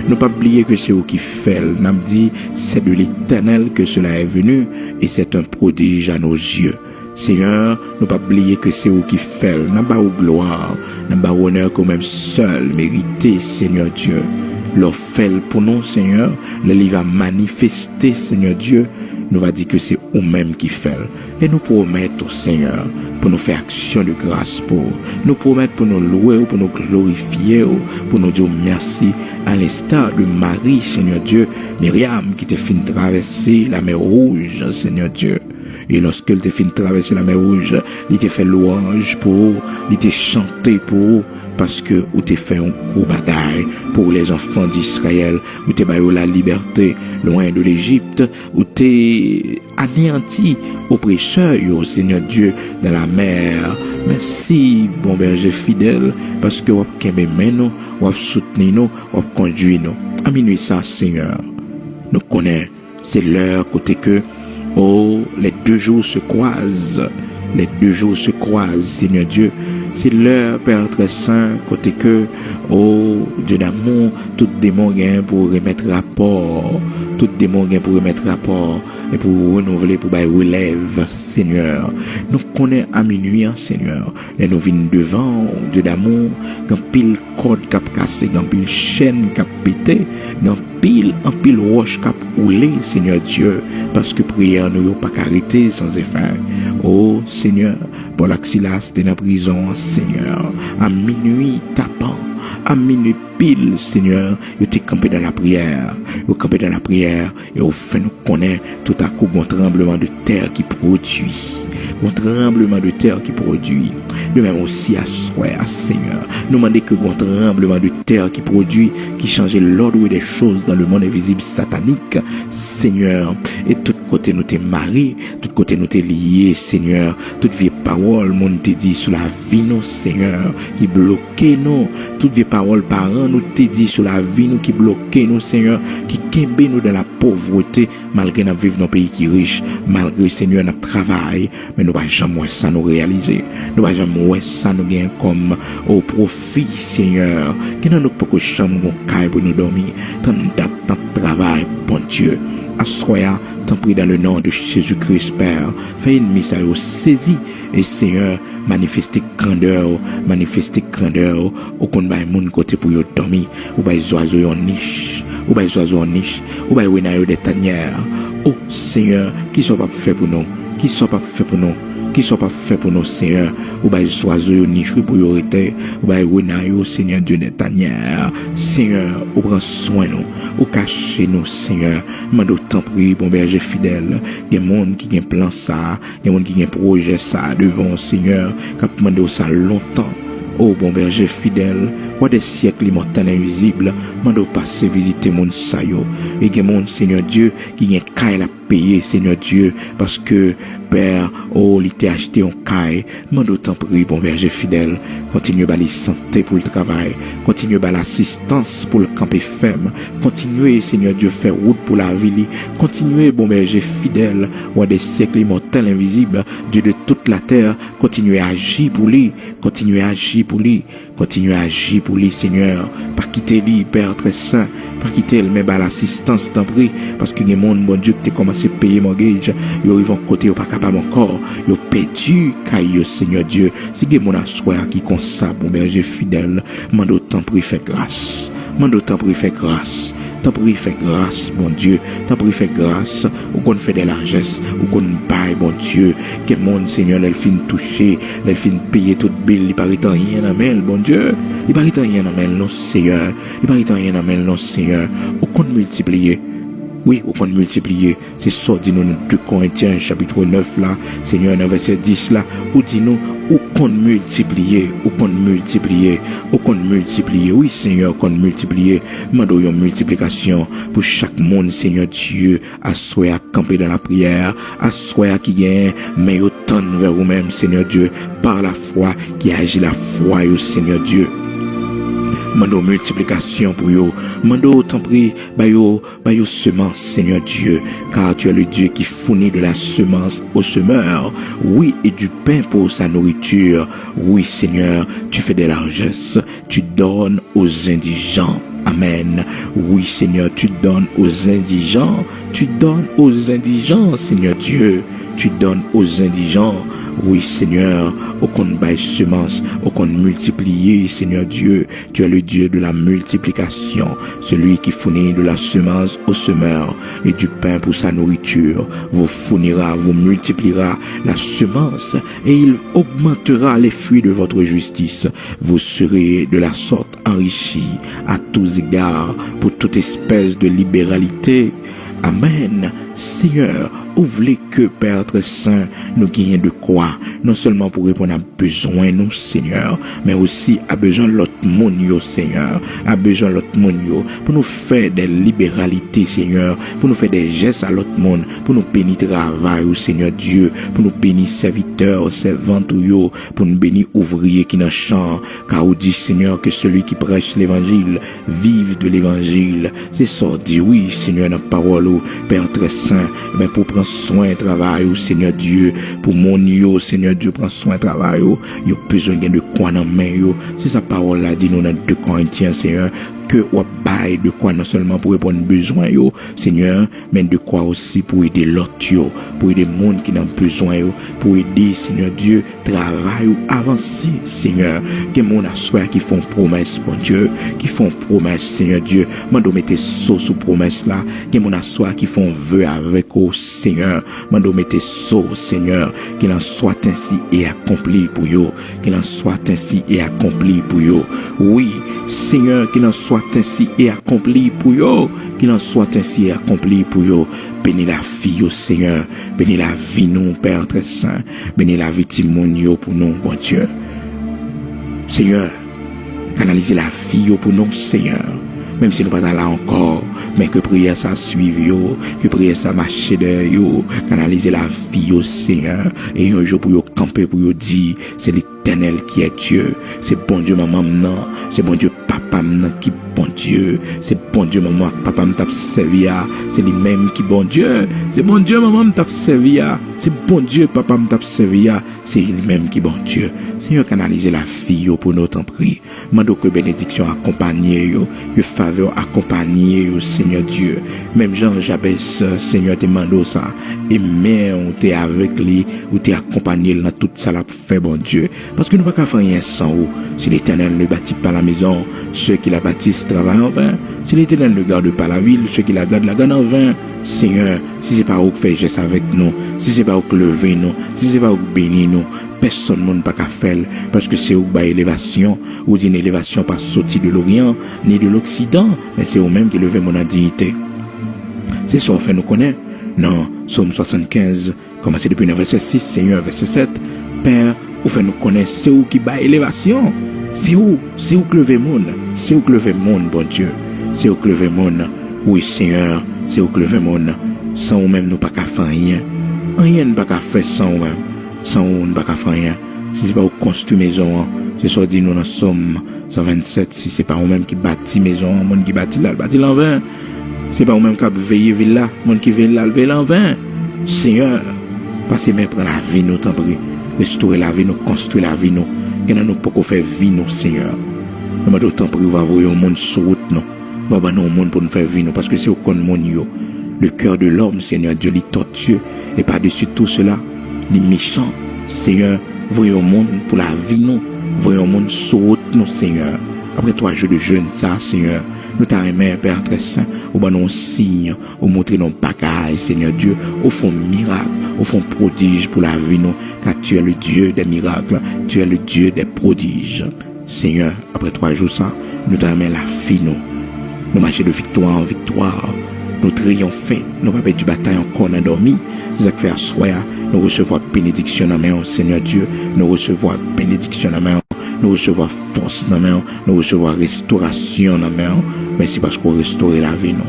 Nous pas oublier que c'est vous qui faites. Nous dit, c'est de l'Éternel que cela est venu et c'est un prodige à nos yeux. Seigneur, nous pas oublier que c'est vous qui faites. Nous pas au gloire, nous pas honneur quand même seul mérité, Seigneur Dieu. Leur fait pour nous, Seigneur, le livre va manifester, Seigneur Dieu, nous va dire que c'est nous-mêmes qui fait. Et nous promettons au Seigneur pour nous faire action de grâce pour nous promettre pour nous louer, pour nous glorifier, pour nous dire merci à l'instar de Marie, Seigneur Dieu, Myriam qui t'a fait traverser la mer Rouge, Seigneur Dieu. Et lorsque elle t'a fait traverser la mer Rouge, il t'a fait louange pour, il t'a chanté pour, parce que ou t'es fait un gros bagaille pour les enfants d'Israël, ou t'es baillé la liberté loin de l'Égypte, ou t'es anéanti oppresseur, au Seigneur Dieu, dans la mer. Merci, bon berger fidèle, parce que vous avez nous, vous avez soutenu nous, vous avez conduit nous. À minuit ça, Seigneur, nous connaissons, c'est l'heure côté que, oh, les 2 jours se croisent. Les 2 jours se croisent, Seigneur Dieu. C'est l'heure, Père très saint, côté que, oh, Dieu d'amour, tout démon gain pour remettre rapport. Tout démon gain pour remettre rapport. Et pour renouveler, pour bailler relève, Seigneur. Nous connaissons à minuit, Seigneur. Et nous venons devant, Dieu d'amour, quand pile corde cap cassé, quand pile chaîne cap pété, quand en pile roche cap roulé, Seigneur Dieu. Parce que prière nous pas arrêté sans effet. Oh, Seigneur, pour l'axilas de la prison, Seigneur. À minuit tapant, à minuit pile, Seigneur, vous t'es campé dans la prière. Vous campez dans la prière et au fait nous connaît tout à coup un tremblement de terre qui produit. Un tremblement de terre qui produit. De même aussi à soir, Seigneur. Nous demandons que un tremblement de terre qui produit, qui change l'ordre des choses dans le monde invisible satanique, Seigneur. Et tout côté nous t'es marié, tout côté nous t'es lié, Seigneur. Toute vieille parole, mon t'es dit sur la vie, nous, Seigneur, qui bloquait nous. Toute vieille parole, parents, nous t'es dit sur la vie, nous, qui bloquait nous, Seigneur, qui kembe nous dans la pauvreté, malgré nous vivons dans un pays qui est riche, malgré, Seigneur, notre travail, mais nous ne pouvons jamais ça nous réaliser. Nous ne pouvons jamais ça nous gagner comme au profit, Seigneur, qui n'a nous pas que chambre pour nous dormir, tant de travail, bon Dieu. Assoya, t'en prie dans le nom de Jésus-Christ, Père. Fais une mise à saisi et Seigneur, manifestez grandeur, au compte de mon côté pour y dormir, ou bien les oiseaux en niche, ou bien les oiseaux en niche, ou bien les oiseaux des tanières. Oh Seigneur, qui sont pas fait pour nous, qui sont pas fait pour nous. Qui sont pas faits pour nous, Seigneur, ou bien les oiseaux niche pour y arrêter, ou bien les Seigneur Dieu des tanières. Seigneur, ou prends soin nous, ou cachez nous, Seigneur. Mande autant prie, bon berger fidèle. Il y a des gens qui ont un plan ça, il y a des gens qui ont un projet ça devant, Seigneur, qui ont demandé ça longtemps. Oh bon berger fidèle, ou des siècles immortels invisibles, mande passer visiter mon sayo. Et il y a des gens, Seigneur Dieu, qui ont un caille à payer, Seigneur Dieu, parce que Père, oh, il t'a acheté un caille. Mande autant prie, bon berger fidèle. Continue à la santé pour le travail. Continue à l'assistance pour le camp ferme. Continuez, Seigneur Dieu, faire route pour la ville. Continuez, bon berger fidèle, ou des siècles immortels invisibles, Dieu de toute la terre. Continuez à agir pour lui. Continuez à agir pour lui. Continuez à agir pour lui, Seigneur. Pas quitter lui, Père très saint. Pas quitter le même à l'assistance, t'en prie. Parce que les gens, bon Dieu, qui t'es commencé à payer mon gage, ils arrivent en côté, ils pas capable encore. Ils ont perdu, caillou, Seigneur Dieu. Si les gens assoir qui comme ça, bon berger fidèle, mande autant prie, fait grâce. Mande autant prie, fait grâce. T'en prie, fait grâce, bon Dieu. T'en prie, fait grâce. Ou qu'on fait des largesses, ou qu'on paye, bon Dieu. Que mon Seigneur, elle fin toucher, elle fin payer toute bille, il paraît rien à elle, bon Dieu. Il paraît rien à elle, non, Seigneur. Il paraît rien à elle, non, Seigneur. Ou qu'on multiplier. Oui, ou qu'on multiplier. C'est ça, dis-nous, 2 Corinthiens, chapitre 9, là, Seigneur, dans verset 10, là, ou dis-nous, ou qu'on multiplier, ou qu'on multiplier, ou qu'on multiplier. Oui, Seigneur, qu'on multiplier. Mando une multiplication pour chaque monde, Seigneur Dieu, à soi à camper dans la prière, à soi qui gagne, mais autant vers vous-même, Seigneur Dieu, par la foi, qui agit la foi, au Seigneur Dieu. Mando multiplication pour yo. Mando autant prie, bayo semence, Seigneur Dieu, car tu es le Dieu qui fournit de la semence au semeur. Oui, et du pain pour sa nourriture. Oui, Seigneur, tu fais des largesses. Tu donnes aux indigents. Amen. Oui, Seigneur, tu donnes aux indigents. Tu donnes aux indigents, Seigneur Dieu. Tu donnes aux indigents. Oui, Seigneur, au compte bail semence, au compte multiplier, Seigneur Dieu, tu es le Dieu de la multiplication, celui qui fournit de la semence au semeur et du pain pour sa nourriture, vous fournira, vous multipliera la semence et il augmentera les fruits de votre justice. Vous serez de la sorte enrichis à tous égards pour toute espèce de libéralité. Amen. Seigneur, ouvre les que Père très saint, nous gagnons de quoi, non seulement pour répondre à besoin nous, Seigneur, mais aussi à besoin de l'autre monde, Seigneur, à besoin de l'autre monde, pour nous faire des libéralités, Seigneur, pour nous faire des gestes à l'autre monde, pour nous bénir travail, Seigneur Dieu, pour nous bénir serviteurs, servantes, pour nous bénir ouvriers qui n'en chantent, car on dit, Seigneur, que celui qui prêche l'évangile vive de l'évangile. C'est ça, dit oui, Seigneur, dans la parole, Père très saint, ben pour prendre soin travail, Seigneur Dieu, pour mon yo, Seigneur Dieu, prends soin travail, yo besoin de quoi dans main yo. C'est sa parole là dit nous dans 2 Corinthiens, Seigneur, que ou bail de quoi non seulement pour répondre besoin yo, Seigneur, mais de quoi aussi pour aider l'autre yo, pour aider les gens qui ont besoin yo, pour aider, Seigneur Dieu, travail ou avancer, Seigneur, que mon assoir qui font promesse, bon Dieu, qui font promesse, Seigneur Dieu, mando mettez sous promesse là, que mon assoir qui font vœu avec au Seigneur, mando mettez sous, Seigneur, qu'il en soit ainsi et accompli pour yo, qu'il en soit ainsi et accompli pour yo. Oui, Seigneur, qu'il en soit ainsi et accompli pour yo, qu'il en soit ainsi et accompli pour yo. Bénis la fille au Seigneur, bénis la vie nous, Père très saint, bénis la vie de mon yo pour nous, bon Dieu. Seigneur, canalisez la vie pour nous, Seigneur, même si nous pas là encore, mais que prière ça suive yo, que prière ça marche de yo, canaliser la vie au Seigneur, et un jour pour yo camper, pour yo dire, c'est l'Éternel qui est Dieu, c'est bon Dieu maman non, c'est bon Dieu papa non qui bon Dieu, c'est bon Dieu maman papa me tape servia, c'est lui-même qui bon Dieu, c'est bon Dieu maman me tape servia, c'est bon Dieu papa me tape servia, c'est lui-même qui bon Dieu. Seigneur, canaliser la vie pour nous t'en prie, mando que bénédiction accompagne yo, que faveur accompagne yo, Seigneur Dieu, même Jean Jabez, Seigneur te mando ça, et même t'es avec lui, ou t'es accompagné dans toute ça la fait bon Dieu, parce que nous pas qu'à faire rien sans vous. Si l'Éternel ne bâtit pas la maison, ceux qui la bâtissent travaillent en vain. Si l'Éternel ne garde pas la ville, ceux qui la gardent en vain. Seigneur, si c'est pas vous qui fait geste avec nous, si c'est pas vous qui levez nous, si c'est pas vous qui bénissez nous, personne ne peut pas faire, parce que c'est vous qui élévation, ou d'une élévation pas sortie de l'Orient, ni de l'Occident, mais c'est vous-même qui levez mon dignité. C'est ça qu'on fait nous connaître. Non, Psaume 75, commencez depuis le verset 6, Seigneur, verset 7, Père, vous faites nous connaître, c'est vous qui bat élévation. C'est où que levez monde, c'est où que levez monde, bon Dieu, c'est où que levez monde. Oui, Seigneur, c'est où que levez monde. Sans vous-même, nous pas qu'à faire rien. Rien ne pas qu'à faire sans vous-même. Sans vous, nous pas qu'à faire rien. Si c'est pas vous construire maison, c'est soit dit nous dans Somme 127, si c'est pas vous-même qui bâtit maison, monde qui bâtit là, bâtit en vain. C'est pas vous-même qui veille villa, monde qui veille là, veille en vain. Seigneur, passez même pour la vie, nous t'en prie. Restaurer la vie, nous construire la vie, nous. Que nous pouvons faire vie, nous, Seigneur. Nous m'avons d'autant pris, va voir un monde sur route, nous. Va voir un monde pour nous faire vie, nous. Parce que c'est au con monde, le cœur de l'homme, Seigneur Dieu, il tortueux. Et par-dessus tout cela, les méchants, Seigneur, voyons un monde pour la vie, nous. Voyons un monde sur route, nous, Seigneur. Après 3 jours de jeûne, ça, Seigneur. Nous t'arrêtons, Père très saint, au bon nos signes, au montrer nos bagailles, Seigneur Dieu, au fond miracle, au fond prodige pour la vie, nous, car tu es le Dieu des miracles, tu es le Dieu des prodiges. Seigneur, après 3 jours, ça, nous t'arrêtons la vie, nous marchons de victoire en victoire, nous triomphons, nous pas du bataille encore endormi, c'est ça que fait asseoir, nous recevons bénédiction dans main, Seigneur Dieu, nous recevons bénédiction dans main, nous recevons force dans main, nous recevons restauration dans main. Merci parce qu'on restaure la vie, non.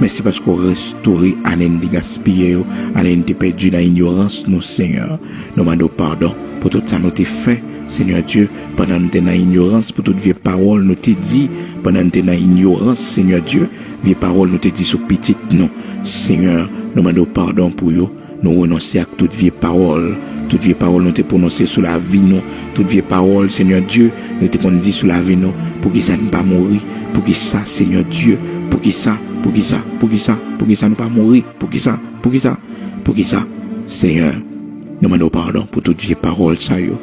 Merci parce qu'on restaure année de gaspiller, année de perdu dans l'ignorance, nous, Seigneur. Nous demandons pardon pour tout ça nous t'ai fait, Seigneur Dieu, pendant que nous t'es dans l'ignorance, pour toute vieille parole nous t'ai dit, pendant que nous t'es dans l'ignorance, Seigneur Dieu, vieille parole nous t'ai dit sous petite, non. Seigneur, nous demandons pardon pour eux, nous renoncer à toute vieille parole. Toute vieille parole nous t'ai prononcée sur la vie, nous. Toute vieille parole, Seigneur Dieu, nous t'ai dit sur la vie, nous, pour qu'ils ça ne pas mourir. Pour qui ça, Seigneur Dieu, pour qui ça, pour qui ça, pour qui ça, pour qui ça ne pas mourir, pour qui ça, Seigneur, Nous demandons pardon pour toute vieille parole, ça yo.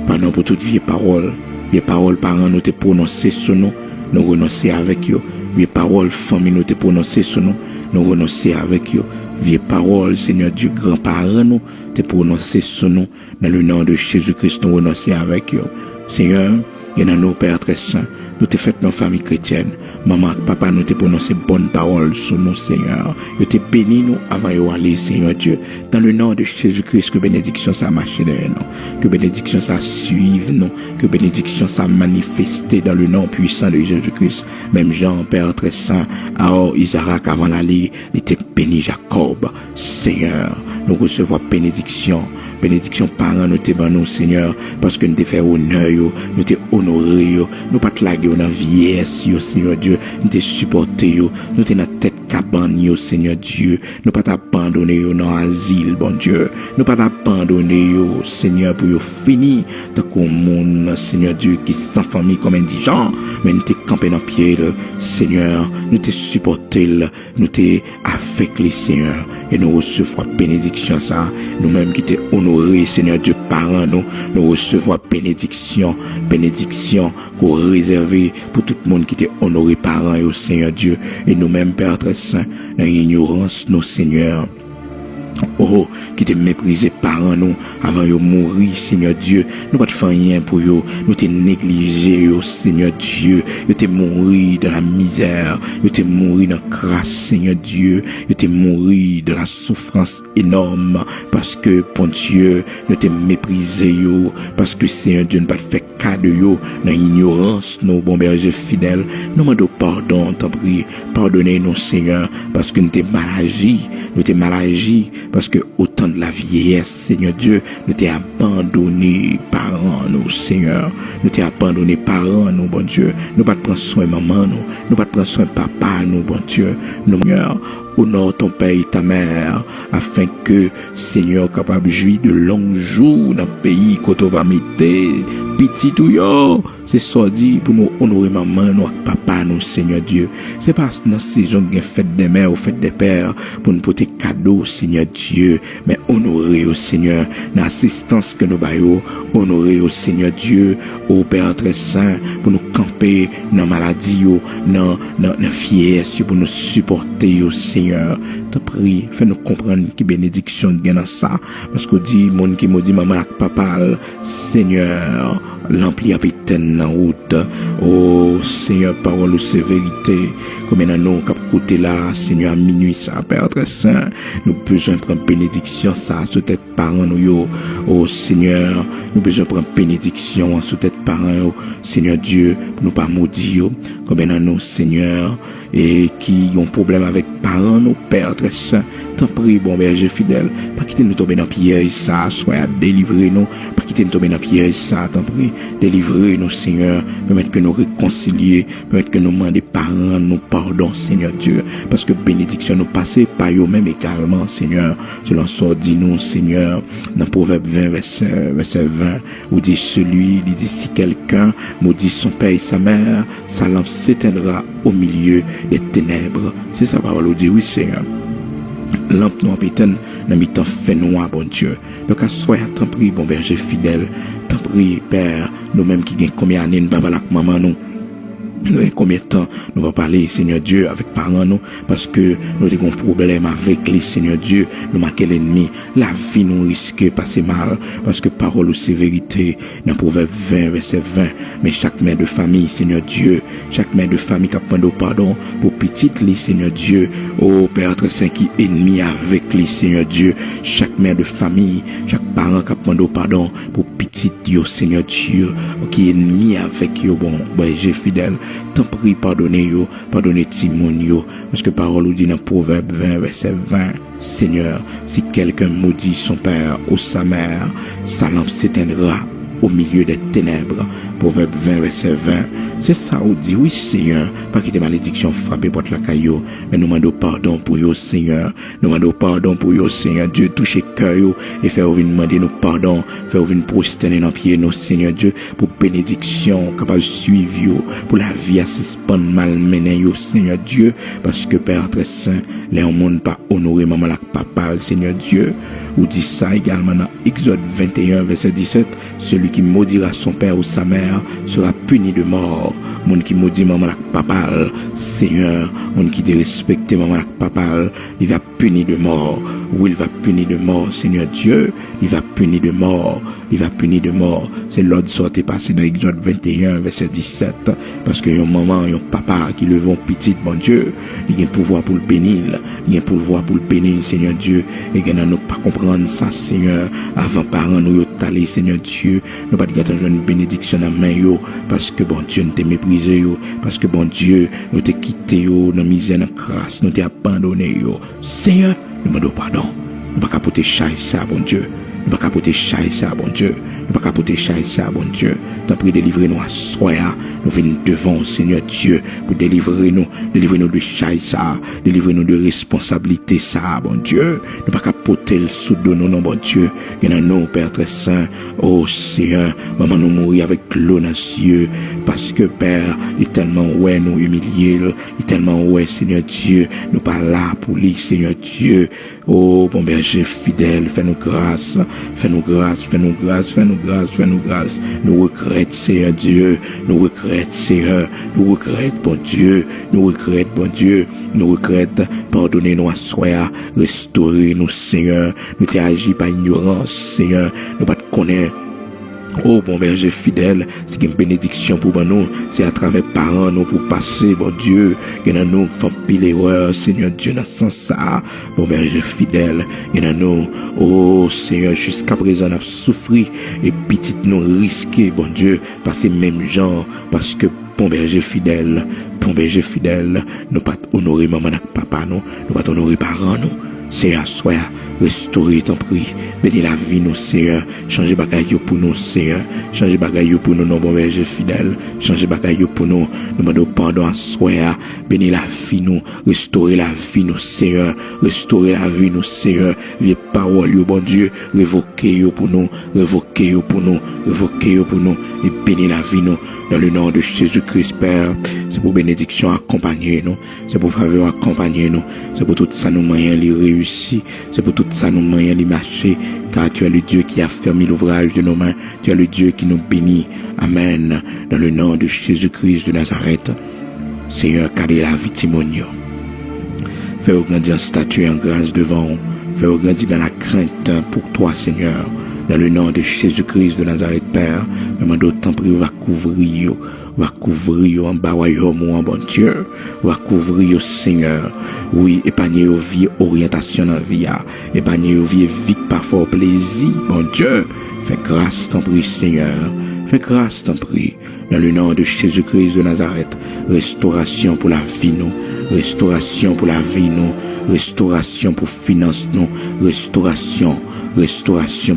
Pardon pour toute vieille parole. Vieille parole, parents, nous te prononcer sur nous, nous renoncer avec yo. Vieille parole, famille, nous te prononcer sur nous, nous renoncer avec yo. Vieille parole, Seigneur Dieu, grands-parents, nous te prononcer sur nous, dans le nom de Jésus-Christ, nous renoncer avec yo. Seigneur, et dans nos pères très saints, nous te fait nos familles chrétiennes. Maman, papa, nous te prononcé bonnes paroles sur nous, Seigneur. Nous te béni nous avant de aller, Seigneur Dieu. Dans le nom de Jésus-Christ, que bénédiction ça marche derrière nous. Que bénédiction ça suive nous. Que bénédiction ça manifeste dans le nom puissant de Jésus-Christ. Même Jean, Père très saint, alors Isaac avant d'aller, il était béni Jacob. Seigneur, nous recevons bénédiction. Bénédiction parents nous te ban nous Seigneur parce que nous te fait honneur yo, nous te honoré yo, nous pas te laguer dans vieillesse yo Seigneur Dieu, nous te supporter yo, nous te dans tête cabane yo Seigneur Dieu, nous pas t'abandonner yo dans asile bon Dieu, nous pas t'abandonner yo Seigneur pour yo fini tant qu'on monde Seigneur Dieu qui sans famille comme indigent, mais nous te camper dans pied Seigneur, nous te supporter, nous te avec les Seigneur et nous recevons bénédiction ça, nous-mêmes qui te honoré Seigneur Dieu parents nous recevons bénédiction qu'on réservé pour tout le monde qui t'est honoré parents au Seigneur Dieu et nous-mêmes Père très saint dans l'ignorance nos Seigneur oh qui t'es méprisé parents nous avant de mourir Seigneur Dieu nous pas de faire rien pour eux nous t'es négligé au Seigneur Dieu nous t'es mourir dans la misère nous t'es mourir dans la grâce Seigneur Dieu nous t'es mourir dans la souffrance énorme parce que bon Dieu nous t'es méprisé yo parce que Seigneur Dieu ne pas fait cas de yo dans l'ignorance nos bons bergers fidèles nous demandons pardon t'en prie pardonnez-nous Seigneur parce que nous t'es mal agi parce que autant de la vieillesse, Seigneur Dieu, nous t'es abandonné parents, nous, Seigneur. Nous t'es abandonné parents, nous, bon Dieu. Nous pas te prendre soin maman, nous pas te prendre soin papa, nous, bon Dieu. Nous, Seigneur, honore ton père et ta mère, afin que, Seigneur, capable de jouir de longs jours dans le pays, quand on va mettre petit ou yo. C'est ça dit pour nous honorer maman, nous, papa, nous, Seigneur Dieu. C'est pas dans la saison de fête des mères ou fête des pères, pour nous porter cadeau, Seigneur Dieu, mais honorer au Seigneur, l'assistance que nous baillons, honorer au Seigneur Dieu, au Père très saint, pour nous camper dans la maladie, dans la vieillesse, pour nous supporter au Seigneur. Te prie, fais-nous comprendre que bénédiction de dans ça, parce qu'on dit, mon qui me dit, maman, papa, Seigneur, l'empli à pétain en route. Oh Seigneur, parole ou c'est vérité. Comme nous cap côté là, Seigneur, à minuit ça, Père très saint. Nous besoin prendre bénédiction ça sur tête parents nous yo. Oh Seigneur, nous besoin prendre bénédiction sur tête parents yo. Seigneur Dieu, pour nous pas maudire yo. Comme nous Seigneur et qui ont problème avec parents nous Père très saint. T'en prie bon berger fidèle, pas quitter nous tomber dans piège ça, soit délivrer nous, pas quitter nous tomber dans piège ça, t'en prie, délivrer nous Seigneur, permettre que nous réconcilier, permettre que nous demander parents nous pardon Seigneur Dieu, parce que bénédiction nous passer par eux même également Seigneur, selon ça dit nous Seigneur, dans Proverbe 20 verset 20, où dit celui, il dit si quelqu'un maudit son père et sa mère, sa lampe s'éteindra au milieu des ténèbres. C'est sa parole où dit oui Seigneur. Lampe noire pétane dans mi-temps fait noir bon Dieu. Donc à soi t'en prie bon berger fidèle, t'en prie Père, nous-mêmes qui gagnent combien d'années nous pas parler avec maman nous. Nous avons combien de temps nous va parler Seigneur Dieu avec parents nous parce que nous avons un problème avec les Seigneur Dieu nous marquons l'ennemi la vie nous risque passer mal parce que parole ou c'est vérité dans Proverbe 20 verset 20 mais chaque mère de famille Seigneur Dieu chaque mère de famille qui prend pardon pour petite les Seigneur Dieu oh Père très saint qui ennemi avec les Seigneur Dieu chaque mère de famille chaque parent qui prend pardon pour petite yo Seigneur Dieu qui ennemi avec yo bon j'ai fidèle t'en prie pardonnez Timon yo parce que parole nous dit dans Proverbe 20 verset 20 Seigneur si quelqu'un maudit son père ou sa mère sa lampe s'éteindra au milieu des ténèbres. Proverbe 20 verset 20 C'est ça, on dit, oui, Seigneur, pas quitter malédiction frapper porte la caillou, mais nous demandons pardon pour eux, Seigneur. Nous demandons pardon pour eux, Seigneur Dieu, toucher cœur et faire venir demander nous pardon, faire venir prosterner dans pied nous, Seigneur Dieu, pour bénédiction, capable de suivre yo, pour la vie à suspendre malmener yo, Seigneur Dieu, parce que Père très saint, les monde pas honorer maman la papa, Seigneur Dieu. Ou dit ça également dans Exode 21, verset 17, celui qui maudira son père ou sa mère sera puni de mort. Monde qui maudit maman la papa, Seigneur, monde qui dérespecte maman la papa, il va punir de mort. Oui, il va punir de mort, Seigneur Dieu, il va punir de mort. Il va punir de mort. C'est l'ordre sorti passé dans Exode 21, verset 17. Parce que yon maman, yon papa qui le vont petit, bon Dieu, il y a un pouvoir pour le bénir. Il y a un pouvoir pour le bénir, Seigneur Dieu. Et il y a nous pas comprendre ça, Seigneur. Avant parents, nous y allés, Seigneur Dieu. Nous pas de une bénédiction dans main, yo. Parce que bon Dieu, nous t'ai méprisé, yo. Parce que bon Dieu, nous t'ai quitté, yo. Dans misère, dans grâce, nous t'ai abandonné, yo. Seigneur, nous demandons pardon. Nous pas capoter chaise ça, bon Dieu. Nous pas capoter chaise ça, bon Dieu. Nous pas capoter chaise ça, bon Dieu. T'en prie, délivrer-nous à soi. Nous venons devant, Seigneur Dieu, pour délivrer nous de chaise ça, délivrer-nous de responsabilité ça, bon Dieu. Nous pas capoter le sous de nous, non, bon Dieu. Il y en a nous, Père très saint. Oh Seigneur, maman nous mourir avec l'eau dans les yeux, parce que Père, il est tellement ouais nous humilier, il est tellement ouais, Seigneur Dieu, nous pas là pour lui, Seigneur Dieu. Oh bon berger fidèle, fais-nous grâce, fais-nous grâce, fais-nous grâce, fais-nous grâce, fais-nous grâce. Nous regrettons, Seigneur Dieu, nous regrettons, Seigneur, nous regrettons, bon Dieu, nous regrettons, bon Dieu, nous regrettons, pardonnez-nous à soi, restaurez-nous, Seigneur, nous t'ai agi par ignorance, Seigneur, nous pas te connaître. Oh bon berger fidèle, c'est une bénédiction pour nous, c'est à travers parents nous pour passer, bon Dieu, il y en a nous qui font pile erreur, Seigneur Dieu, dans ce sens ça, bon berger fidèle, il y en a nous, oh Seigneur, jusqu'à présent on a souffert, et petit nous risqué, bon Dieu, par ces mêmes gens, parce que bon berger fidèle, nous pas honorer maman et papa nous pas honorer parents nous. Seigneur, sois restauré, t'en prie. Bénis la vie, nous, Seigneur. Changez bagaille pour nous, Seigneur. Changez bagaille pour nous, non, bon berger fidèle. Changez bagaille pour nous. Nous demandons pardon à soi. Bénis la vie, nous. Restaurer la vie, nous, Seigneur. Restaurer la vie, nous, Seigneur. Les paroles, bon Dieu. Révoquez pour nous. Révoquez pour nous. Révoquez pour nous. Et bénis la vie, nous. Dans le nom de Jésus-Christ, Père. C'est pour bénédiction accompagner nous. C'est pour faveur accompagner nous. C'est pour tout ça nous moyens les réussir. C'est pour tout ça nous moyens les marcher. Car tu es le Dieu qui a fermé l'ouvrage de nos mains. Tu es le Dieu qui nous bénit. Amen. Dans le nom de Jésus-Christ de Nazareth. Seigneur, cadre la vie Timonio. Fais-nous grandir en statut et en grâce devant. Fais-nous grandir dans la crainte pour toi, Seigneur. Dans le nom de Jésus-Christ de Nazareth, Père, mais d'autant pris, va couvrir en bas, mon bon Dieu, va couvrir, Seigneur. Oui, épargner aux vie orientation dans la vie, épargner aux vie vite parfois plaisir, bon Dieu. Fais grâce, t'en prie, Seigneur. Fais grâce, t'en prie. Dans le nom de Jésus-Christ de Nazareth, restauration pour la vie, nous. Restauration pour la vie, nous. Restauration pour finance, nous. Restauration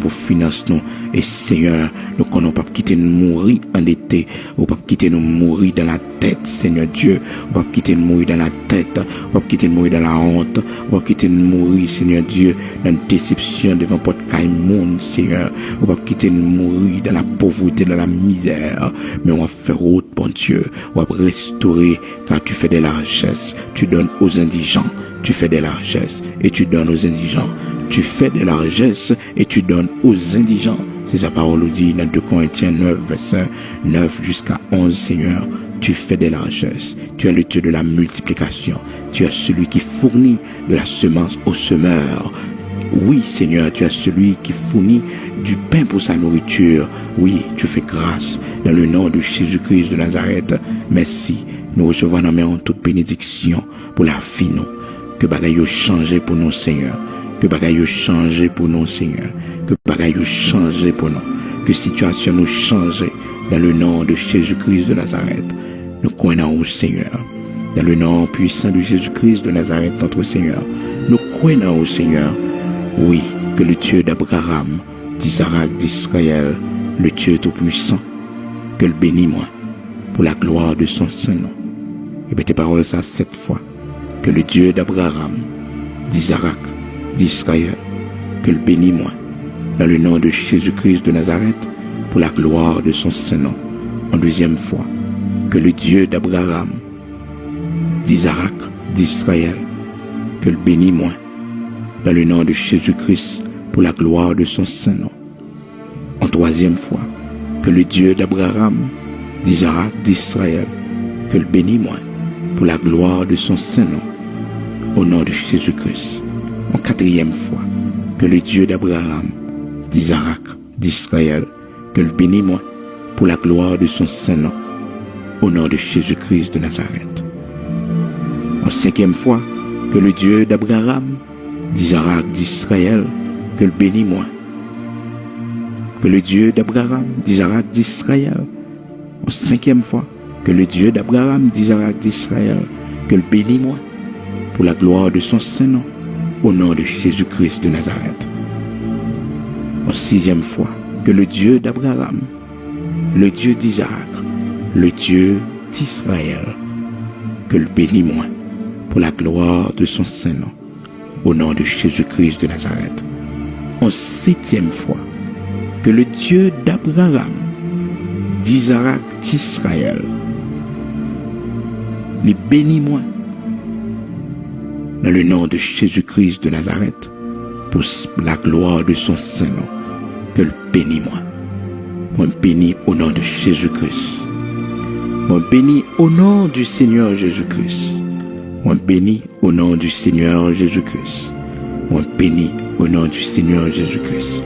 pour finance nous. Et Seigneur, nous ne pas quitter nous mourir endettés, ou pas quitter nous mourir dans la tête, Seigneur Dieu, ou pas quitter nous mourir dans la tête, ou pas quitter nous mourir dans la honte, ou pas quitter nous mourir, Seigneur Dieu, dans une déception devant porte monde, Seigneur, ou pas quitter nous mourir dans la pauvreté, dans la misère, mais on va faire autre, bon Dieu, on va restaurer, car tu fais des largesses, tu donnes aux indigents, tu fais des largesses et tu donnes aux indigents. Tu fais de largesses et tu donnes aux indigents. C'est sa parole dit dans 2 Corinthiens 9, verset 9 jusqu'à 11, Seigneur. Tu fais des largesses. Tu es le Dieu de la multiplication. Tu es celui qui fournit de la semence au semeur. Oui, Seigneur, tu es celui qui fournit du pain pour sa nourriture. Oui, tu fais grâce dans le nom de Jésus-Christ de Nazareth. Merci. Nous recevons dans main toute bénédiction pour la vie, nous. Que bagaille changer pour nous, Seigneur. Que bagaille changer pour nous, Seigneur. Que bagaille changer pour nous. Que situation nous change dans le nom de Jésus-Christ de Nazareth. Nous croyons au Seigneur. Dans le nom puissant de Jésus-Christ de Nazareth, notre Seigneur. Nous croyons au Seigneur. Oui, que le Dieu d'Abraham, d'Isaac, d'Israël, le Dieu tout-puissant, que le bénisse moi. pour la gloire de son Saint-Nom. Répétez paroles ça 7 fois. Que le Dieu d'Abraham, d'Isaac, d'Israël, que le bénisse moi, dans le nom de Jésus-Christ de Nazareth, pour la gloire de son Saint-Nom. En deuxième fois, que le Dieu d'Abraham, d'Isaac, d'Israël, que le bénisse moi, dans le nom de Jésus-Christ, pour la gloire de son Saint-Nom. En troisième fois, que le Dieu d'Abraham, d'Isaac, d'Israël, que le bénisse moi, pour la gloire de son Saint-Nom, au nom de Jésus-Christ. En quatrième fois, que le Dieu d'Abraham, d'Isaac, d'Israël, que le bénisse moi, pour la gloire de son Saint-Nom, au nom de Jésus-Christ de Nazareth. En cinquième fois, que le Dieu d'Abraham, d'Isaac, d'Israël, que le bénisse moi. Que le Dieu d'Abraham, d'Isaac, d'Israël, en cinquième fois, que le Dieu d'Abraham, d'Isaac, d'Israël, que le bénisse moi, pour la gloire de son Saint-Nom, au nom de Jésus-Christ de Nazareth. En sixième fois, que le Dieu d'Abraham, le Dieu d'Isaac, le Dieu d'Israël, que le bénisse moi, pour la gloire de son Saint-Nom, au nom de Jésus-Christ de Nazareth. En septième fois, que le Dieu d'Abraham, d'Isaac, d'Israël, les bénisse moi, dans le nom de Jésus-Christ de Nazareth, pour la gloire de son Saint-Nom, que le bénisse moi. Moi bénis au nom de Jésus-Christ. Moi bénis au nom du Seigneur Jésus-Christ. Moi bénis au nom du Seigneur Jésus-Christ. Moi bénis au nom du Seigneur Jésus-Christ.